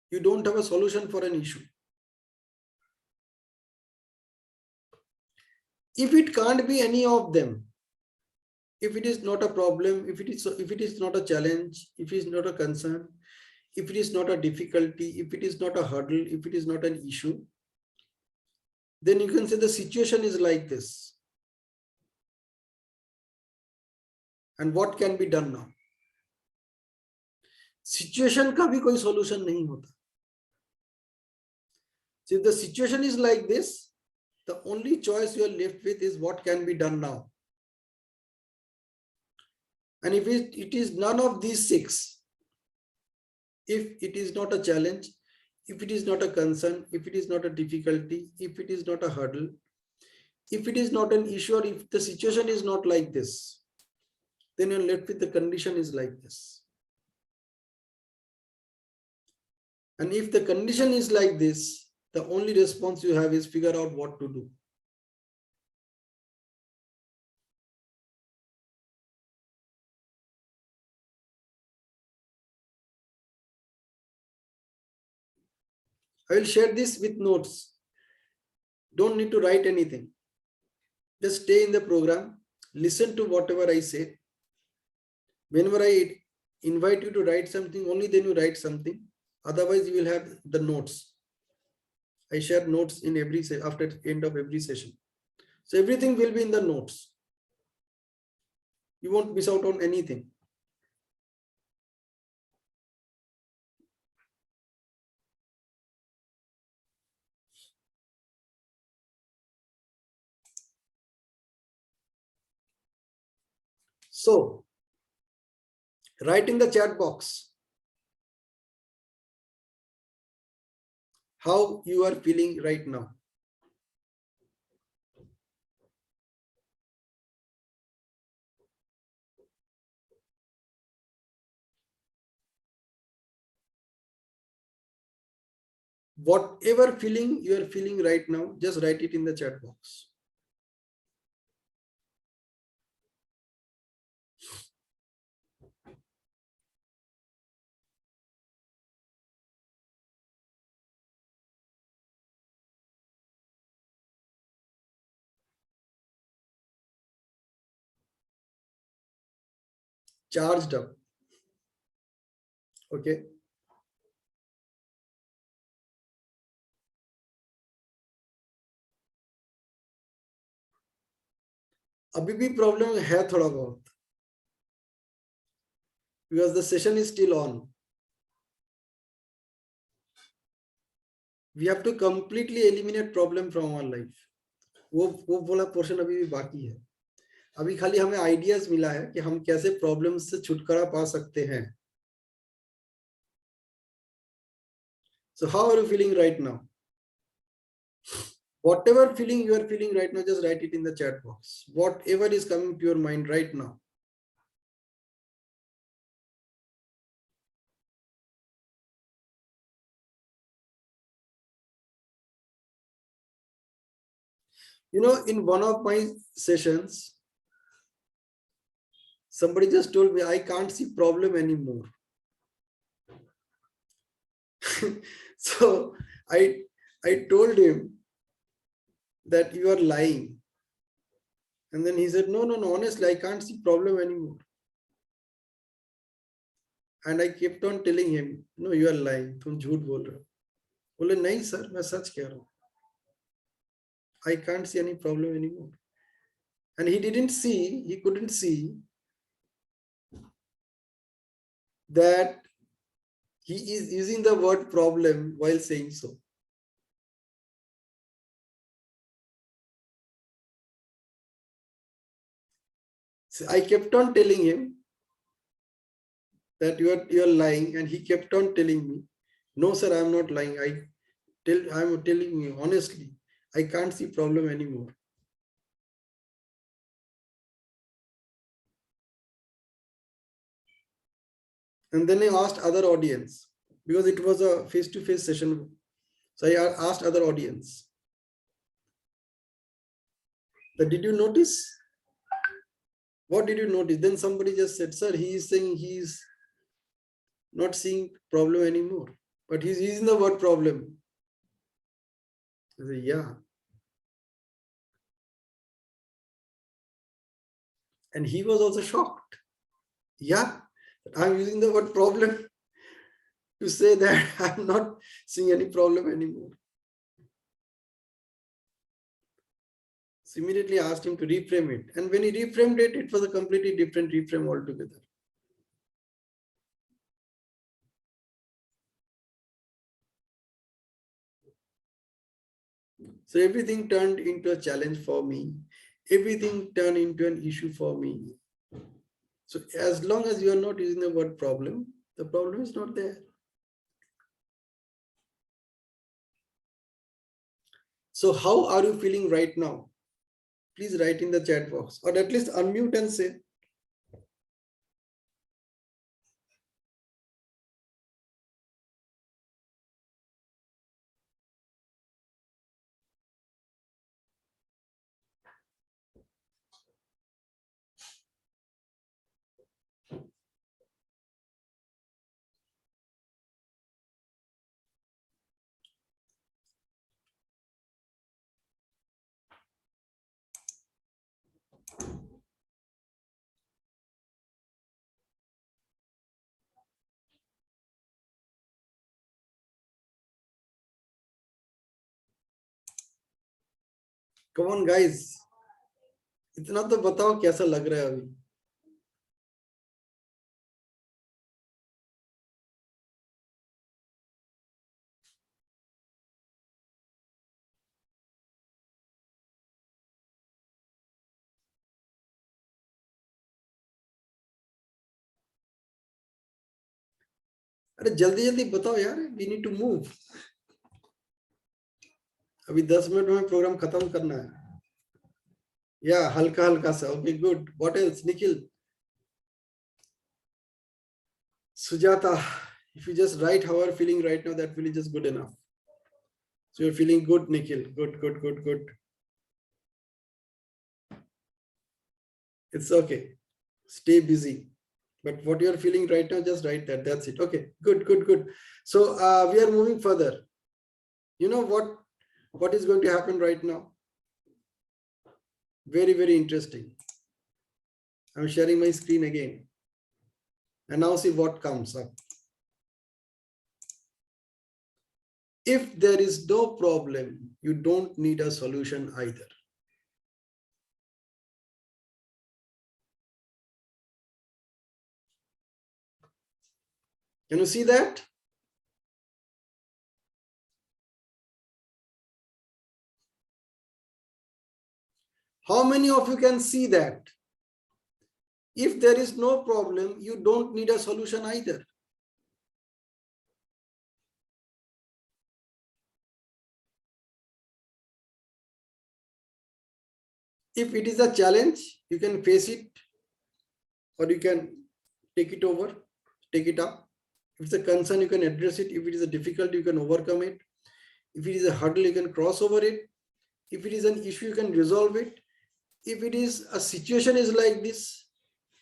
You don't have a solution for an issue. If it can't be any of them, if it is not a problem, if it is not a challenge, if it is not a concern, if it is not a difficulty, if it is not a hurdle, if it is not an issue, then you can say the situation is like this. And what can be done now? Situation का भी कोई solution नहीं होता. So if the situation is like this, the only choice you are left with is what can be done now. And if it is none of these six, if it is not a challenge, if it is not a concern, if it is not a difficulty, if it is not a hurdle, if it is not an issue, or if the situation is not like this, then you're left with the condition is like this. And if the condition is like this, the only response you have is figure out what to do. I will share this with notes. Don't need to write anything. Just stay in the program, listen to whatever I say. Whenever I invite you to write something, only then you write something. Otherwise, you will have the notes. I share notes in every after the end of every session. So everything will be in the notes. You won't miss out on anything. So, write in the chat box how you are feeling right now. Whatever feeling you are feeling right now, just write it in the chat box. charged up. Okay. अभी भी problem है थोड़ा बहुत, because the session is still on. We have to completely eliminate problem from our life. वो बोला portion अभी भी बाकी है. अभी खाली हमें आइडियाज मिला है कि हम कैसे प्रॉब्लम से छुटकारा पा सकते हैं. So how are you feeling right now? Whatever feeling you are feeling right now, just write it in the chat box. Whatever is coming to your mind right now. You know, in one of my sessions, somebody just told me, I can't see problem anymore. So I told him that you are lying. And then he said, no, honestly, I can't see problem anymore. And I kept on telling him, no, you are lying. तुम झूठ बोल रहे हो. बोले नहीं sir, मैं सच कह रहा हूँ. I can't see any problem anymore. And he couldn't see that he is using the word problem while saying so. So I kept on telling him that you are lying, and he kept on telling me, no sir, I am not lying. I am telling you honestly, I can't see problem anymore. And then I asked other audience, because it was a face-to-face session. So I asked other audience that, did you notice? What did you notice? Then somebody just said, sir, he is saying he is not seeing problem anymore, but he's using the word problem. I said, yeah. And he was also shocked. Yeah, I'm using the word problem to say that I'm not seeing any problem anymore. So immediately asked him to reframe it. And when he reframed it, it was a completely different reframe altogether. So everything turned into a challenge for me. Everything turned into an issue for me. So as long as you are not using the word problem, the problem is not there. So how are you feeling right now? Please write in the chat box, or at least unmute and say. Come on guys, इतना तो बताओ कैसा लग रहा है अभी. अरे जल्दी जल्दी बताओ यार, we need to move. अभी 10 मिनट में प्रोग्राम खत्म करना है. Yeah, हल्का हल्का सा. Okay, good. What else, Nikhil? Sujata, if you just write how you're feeling right now, that will be just good enough. So you're feeling good, Nikhil. Good. It's okay. Stay busy. But what you're feeling right now, just write that. That's it. Okay, good. So we are moving further. You know what is going to happen right now? Very, very interesting. I'm sharing my screen again. And now see what comes up. If there is no problem, you don't need a solution either. Can you see that? How many of you can see that? If there is no problem, you don't need a solution either. If it is a challenge, you can face it, or you can take it over, take it up. If it's a concern, you can address it. If it is a difficulty, you can overcome it. If it is a hurdle, you can cross over it. If it is an issue, you can resolve it. If it is a situation is like this,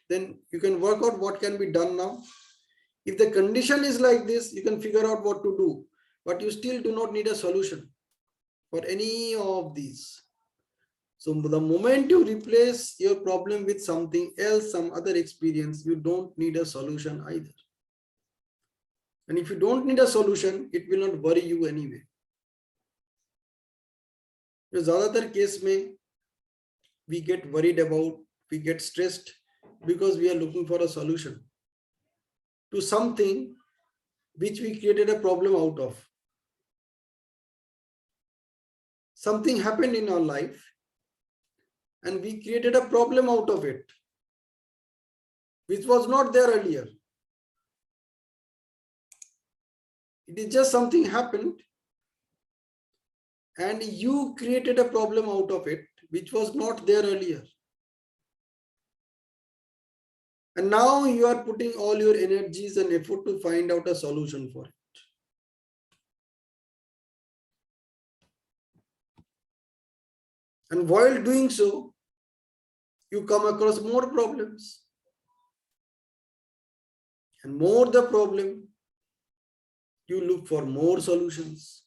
then you can work out what can be done now. If the condition is like this, you can figure out what to do, but you still do not need a solution for any of these. So the moment you replace your problem with something else, some other experience, you don't need a solution either. And if you don't need a solution, it will not worry you anyway. ज़्यादातर case में we get worried about, we get stressed because we are looking for a solution to something which we created a problem out of. Something happened in our life and we created a problem out of it, which was not there earlier. It is just something happened and you created a problem out of it, which was not there earlier. And now you are putting all your energies and effort to find out a solution for it. And while doing so, you come across more problems. And more the problem, you look for more solutions.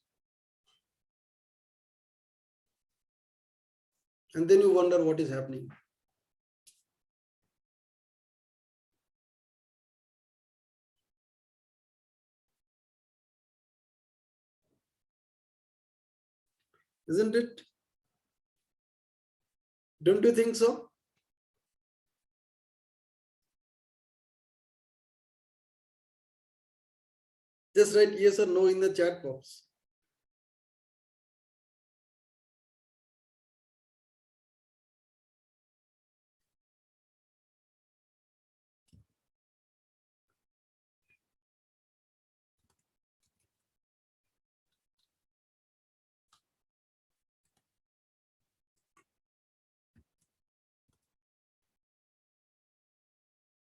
And then you wonder what is happening. Isn't it? Don't you think so? Just write yes or no in the chat box.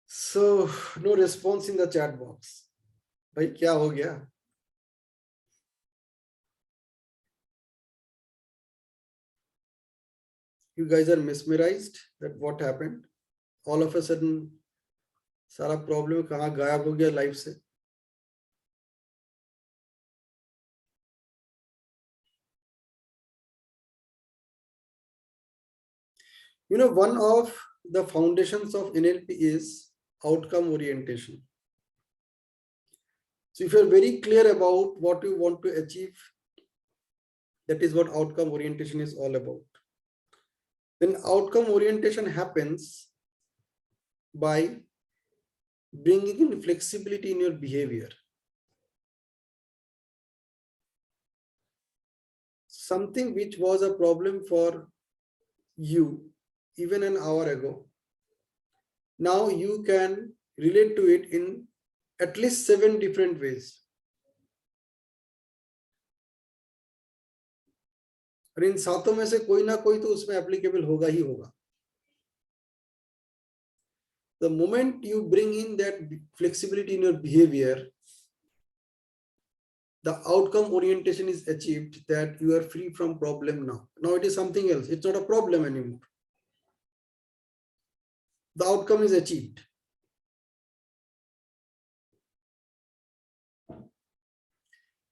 So, no response in the chat box. भाई क्या हो गया? You guys are mesmerized that what happened? All of a sudden, सारा problem कहाँ गायब हो गया life से? You know, one of the foundations of NLP is outcome orientation. So if you're very clear about what you want to achieve, that is what outcome orientation is all about. Then outcome orientation happens by bringing in flexibility in your behavior. Something which was a problem for you even an hour ago, now you can relate to it in at least 7 different ways. और इन सातों में से कोई ना कोई तो उसमें applicable होगा ही होगा. The moment you bring in that flexibility in your behavior, the outcome orientation is achieved, that you are free from problem now. Now it is something else. It's not a problem anymore. The outcome is achieved.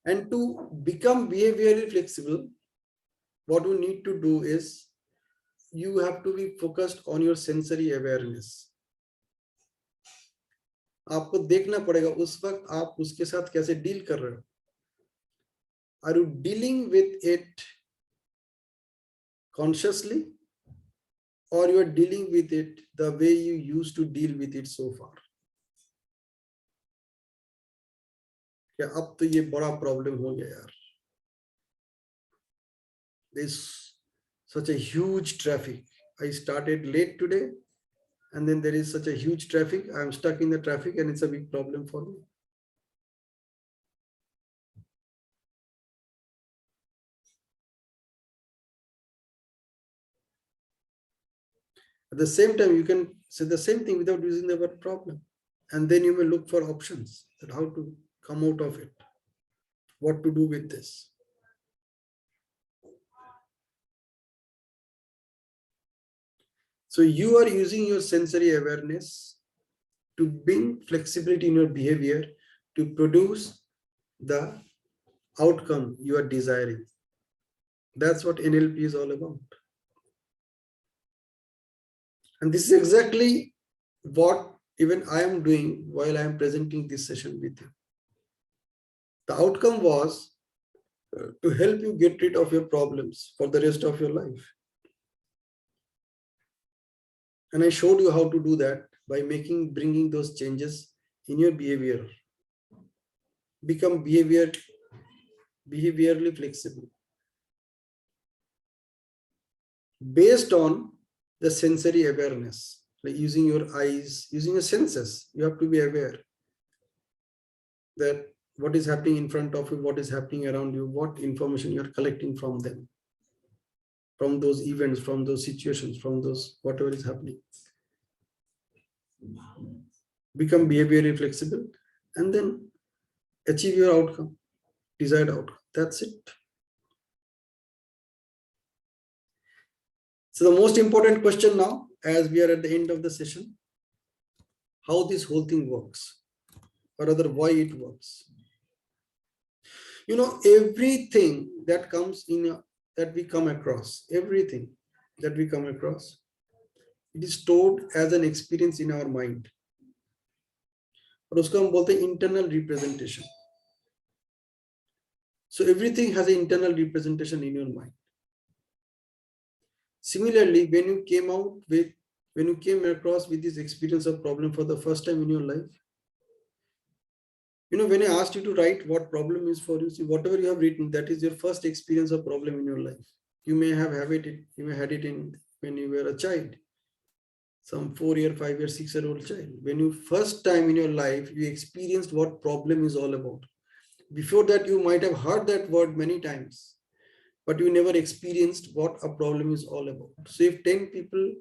And to become behaviorally flexible, what you need to do is you have to be focused on your sensory awareness. आपको देखना पड़ेगा उस वक्त आप उसके साथ कैसे deal कर रहे हो. Are you dealing with it consciously, or you are dealing with it the way you used to deal with it so far? क्या अब तो ये बड़ा प्रॉब्लम हो गया यार. There's such a huge traffic. I started late today, and then there is such a huge traffic. I'm stuck in the traffic, and it's a big problem for me. At the same time, you can say the same thing without using the word problem. And then you may look for options that how to come out of it, what to do with this. So you are using your sensory awareness to bring flexibility in your behavior to produce the outcome you are desiring. That's what NLP is all about. And this is exactly what even I am doing while I am presenting this session with you. The outcome was to help you get rid of your problems for the rest of your life. And I showed you how to do that by bringing those changes in your behavior. Become behaviorally flexible. Based on the sensory awareness, like using your eyes, using your senses, you have to be aware that what is happening in front of you, what is happening around you, what information you are collecting from them, from those events, from those situations, from those whatever is happening. Become behaviorally flexible and then achieve your outcome, desired outcome. That's it. So the most important question now, as we are at the end of the session, how this whole thing works, or rather why it works. You know, everything that comes in, that we come across, everything that we come across, it is stored as an experience in our mind. और उसको हम बोलते हैं internal representation. So everything has an internal representation in your mind. Similarly, when you came across with this experience of problem for the first time in your life, you know, when I asked you to write what problem is for you, see, whatever you have written, that is your first experience of problem in your life. You may have had it in when you were a child, some 4-year, 5-year, 6-year-old child. When you first time in your life, you experienced what problem is all about. Before that, you might have heard that word many times, but you never experienced what a problem is all about. So if 10 people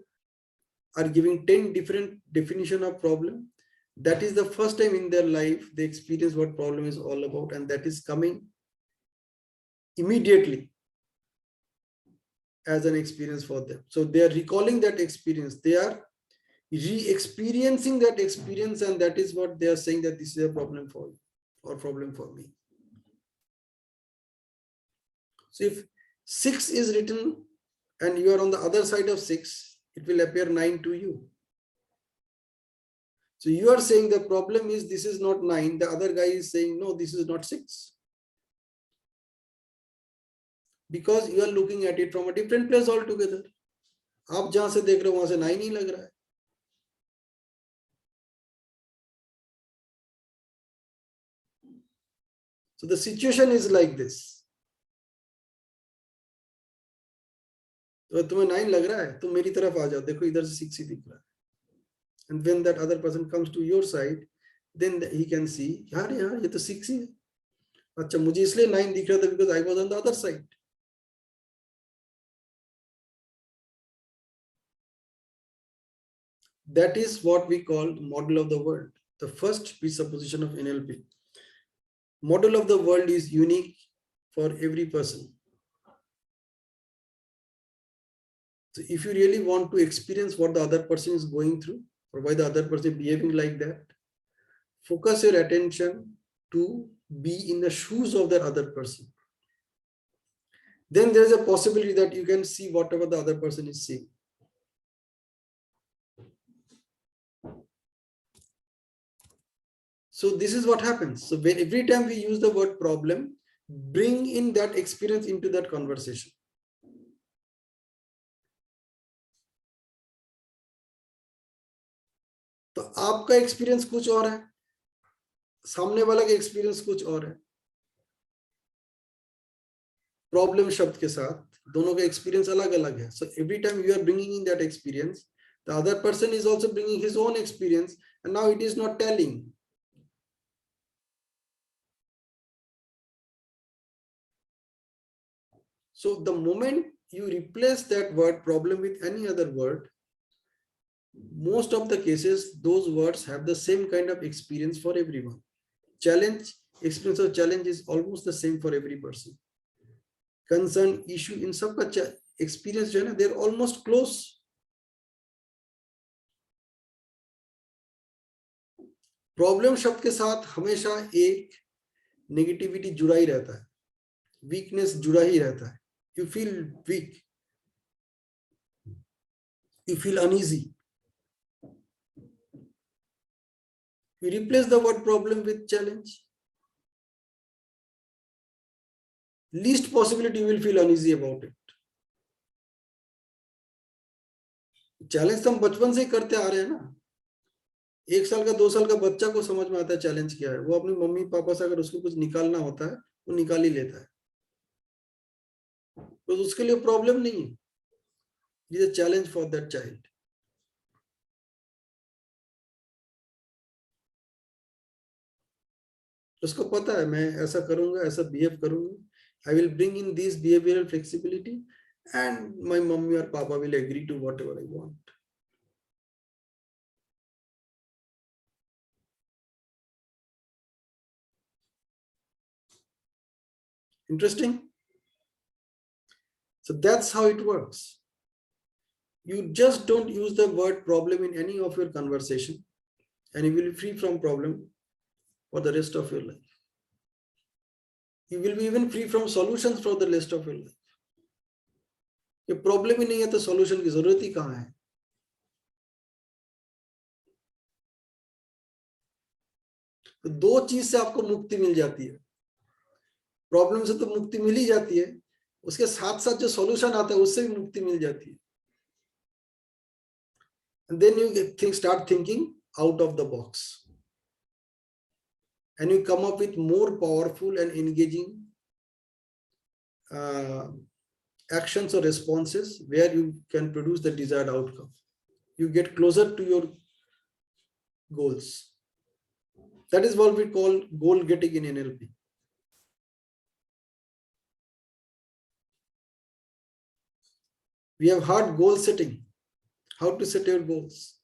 are giving 10 different definitions of problem, that is the first time in their life they experience what problem is all about, and that is coming immediately as an experience for them. So they are recalling that experience, they are re-experiencing that experience, and that is what they are saying, that this is a problem for you or problem for me. So if 6 is written and you are on the other side of 6, it will appear 9 to you. So you are saying the problem is this is not 9. The other guy is saying, no, this is not 6. Because you are looking at it from a different place altogether. आप जहां से देख रहे हो वहां से 9 ही लग रहा है. So the situation is like this. तो तुम्हें 9 लग रहा है, तुम मेरी तरफ आ जाओ, देखो इधर से 6 ही दिख रहा है. And when that other person comes to your side, then he can see, यार ये तो 6 ही है. अच्छा, मुझे इसलिए 9 दिख रहा था because I was on the other side. That is what we call model of the world, the first presupposition of NLP. Model of the world is unique for every person. So if you really want to experience what the other person is going through, or why the other person is behaving like that, focus your attention to be in the shoes of that other person. Then there is a possibility that you can see whatever the other person is seeing. So this is what happens. So when every time we use the word problem, bring in that experience into that conversation. तो आपका experience कुछ और है, सामने वाला का experience कुछ और है. प्रॉब्लम शब्द के साथ दोनों का एक्सपीरियंस अलग अलग है. So every time you are bringing in that experience, the other person is also bringing his own experience, and now it is not telling. So the moment you replace that word problem with any other word, most of the cases, those words have the same kind of experience for everyone. Challenge, experience of challenge is almost the same for every person. Concern, issue, in सबका experience जो है ना, they're almost close. Problem शब्द के साथ हमेशा एक negativity जुड़ा ही रहता है, वीकनेस जुड़ा ही रहता है. You feel weak, you feel uneasy. You replace the word problem with challenge. Least possibility you will feel uneasy about it. Challenge तो हम बचपन से ही करते आ रहे हैं ना. 1 साल का 2 साल का बच्चा को समझ में आता है चैलेंज क्या है. वो अपनी मम्मी पापा से अगर उसको कुछ निकालना होता है, वो निकाल ही लेता है. तो उसके लिए प्रॉब्लम नहीं है. It is a challenge for that child. उसको पता है मैं ऐसा करूंगा, ऐसा बिहेव करूंगा. I will bring in this behavioral flexibility, and my mommy or papa will agree to whatever I want. Interesting. So that's how it works. You just don't use the word problem in any of your conversation, and you will be free from problem for the rest of your life. You will be even free from solutions for the rest of your life. ये problem ही नहीं है तो solution की जरूरत ही कहाँ है. तो दो चीज से आपको मुक्ति मिल जाती है. प्रॉब्लम से तो मुक्ति मिल ही जाती है, उसके साथ साथ जो सॉल्यूशन आता है उससे भी मुक्ति मिल जाती है. And then you start thinking out of the box, and you come up with more powerful and engaging actions or responses where you can produce the desired outcome. You get closer to your goals. That is what we call goal getting in NLP. We have heard goal setting, how to set your goals.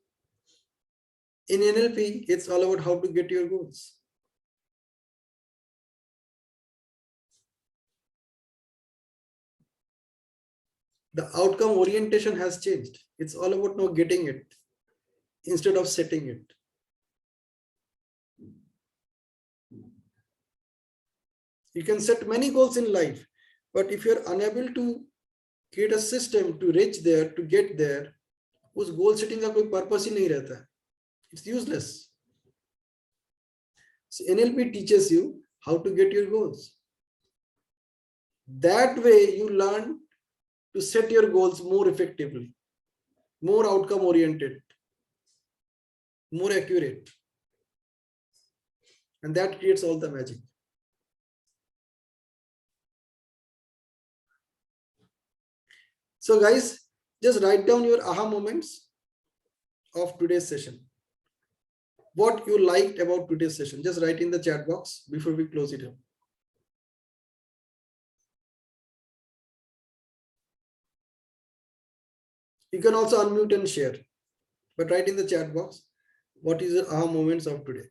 In NLP, it's all about how to get your goals. The outcome orientation has changed. It's all about now getting it instead of setting it. You can set many goals in life, but if you're unable to create a system to reach there, to get there, उस goal setting का कोई purpose ही नहीं रहता है. It's useless. So NLP teaches you how to get your goals. That way you learn to set your goals more effectively, more outcome oriented, more accurate. And that creates all the magic. So guys, just write down your aha moments of today's session. What you liked about today's session, just write in the chat box before we close it up. You can also unmute and share, but write in the chat box, what is your aha moments of today?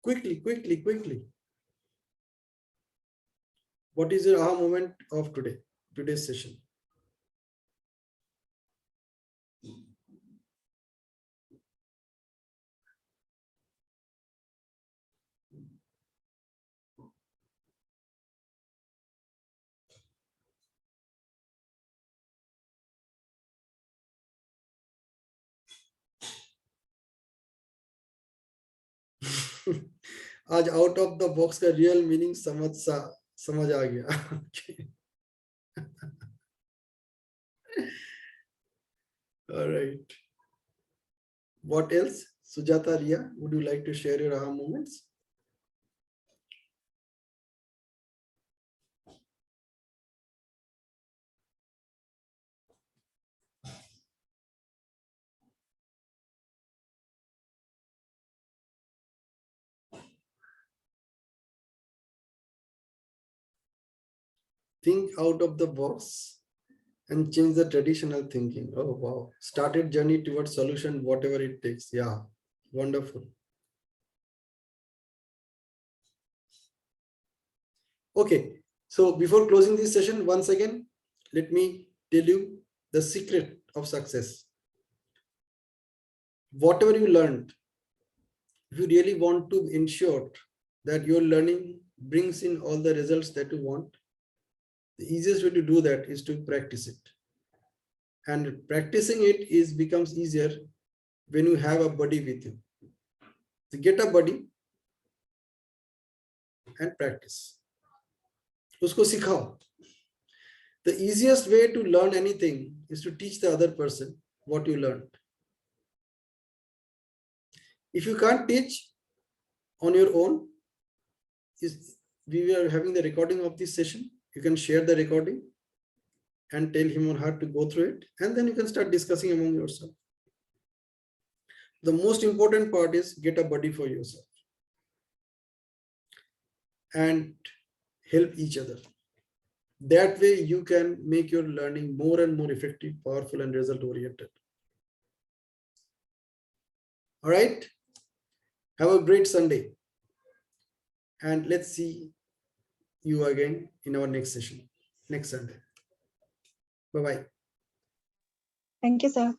Quickly, quickly, quickly. What is your aha moment of today's session? आज out of the box का real meaning समझ आ गया. All right. What else? Sujata, Ria, would you like to share your aha moments? Think out of the box and change the traditional thinking. Oh, wow. Started journey towards solution, whatever it takes. Yeah, wonderful. Okay, so before closing this session, once again, let me tell you the secret of success. Whatever you learned, if you really want to ensure that your learning brings in all the results that you want, the easiest way to do that is to practice it. And practicing it becomes easier when you have a buddy with you. So get a buddy and practice. Usko sikhao. The easiest way to learn anything is to teach the other person what you learned. If you can't teach on your own, we were having the recording of this session. You can share the recording and tell him or her to go through it, and then you can start discussing among yourself. The most important part is get a buddy for yourself and help each other. That way you can make your learning more and more effective, powerful, and result oriented. All right. Have a great Sunday. And let's see you again in our next session, next Sunday. Bye-bye. Thank you, sir.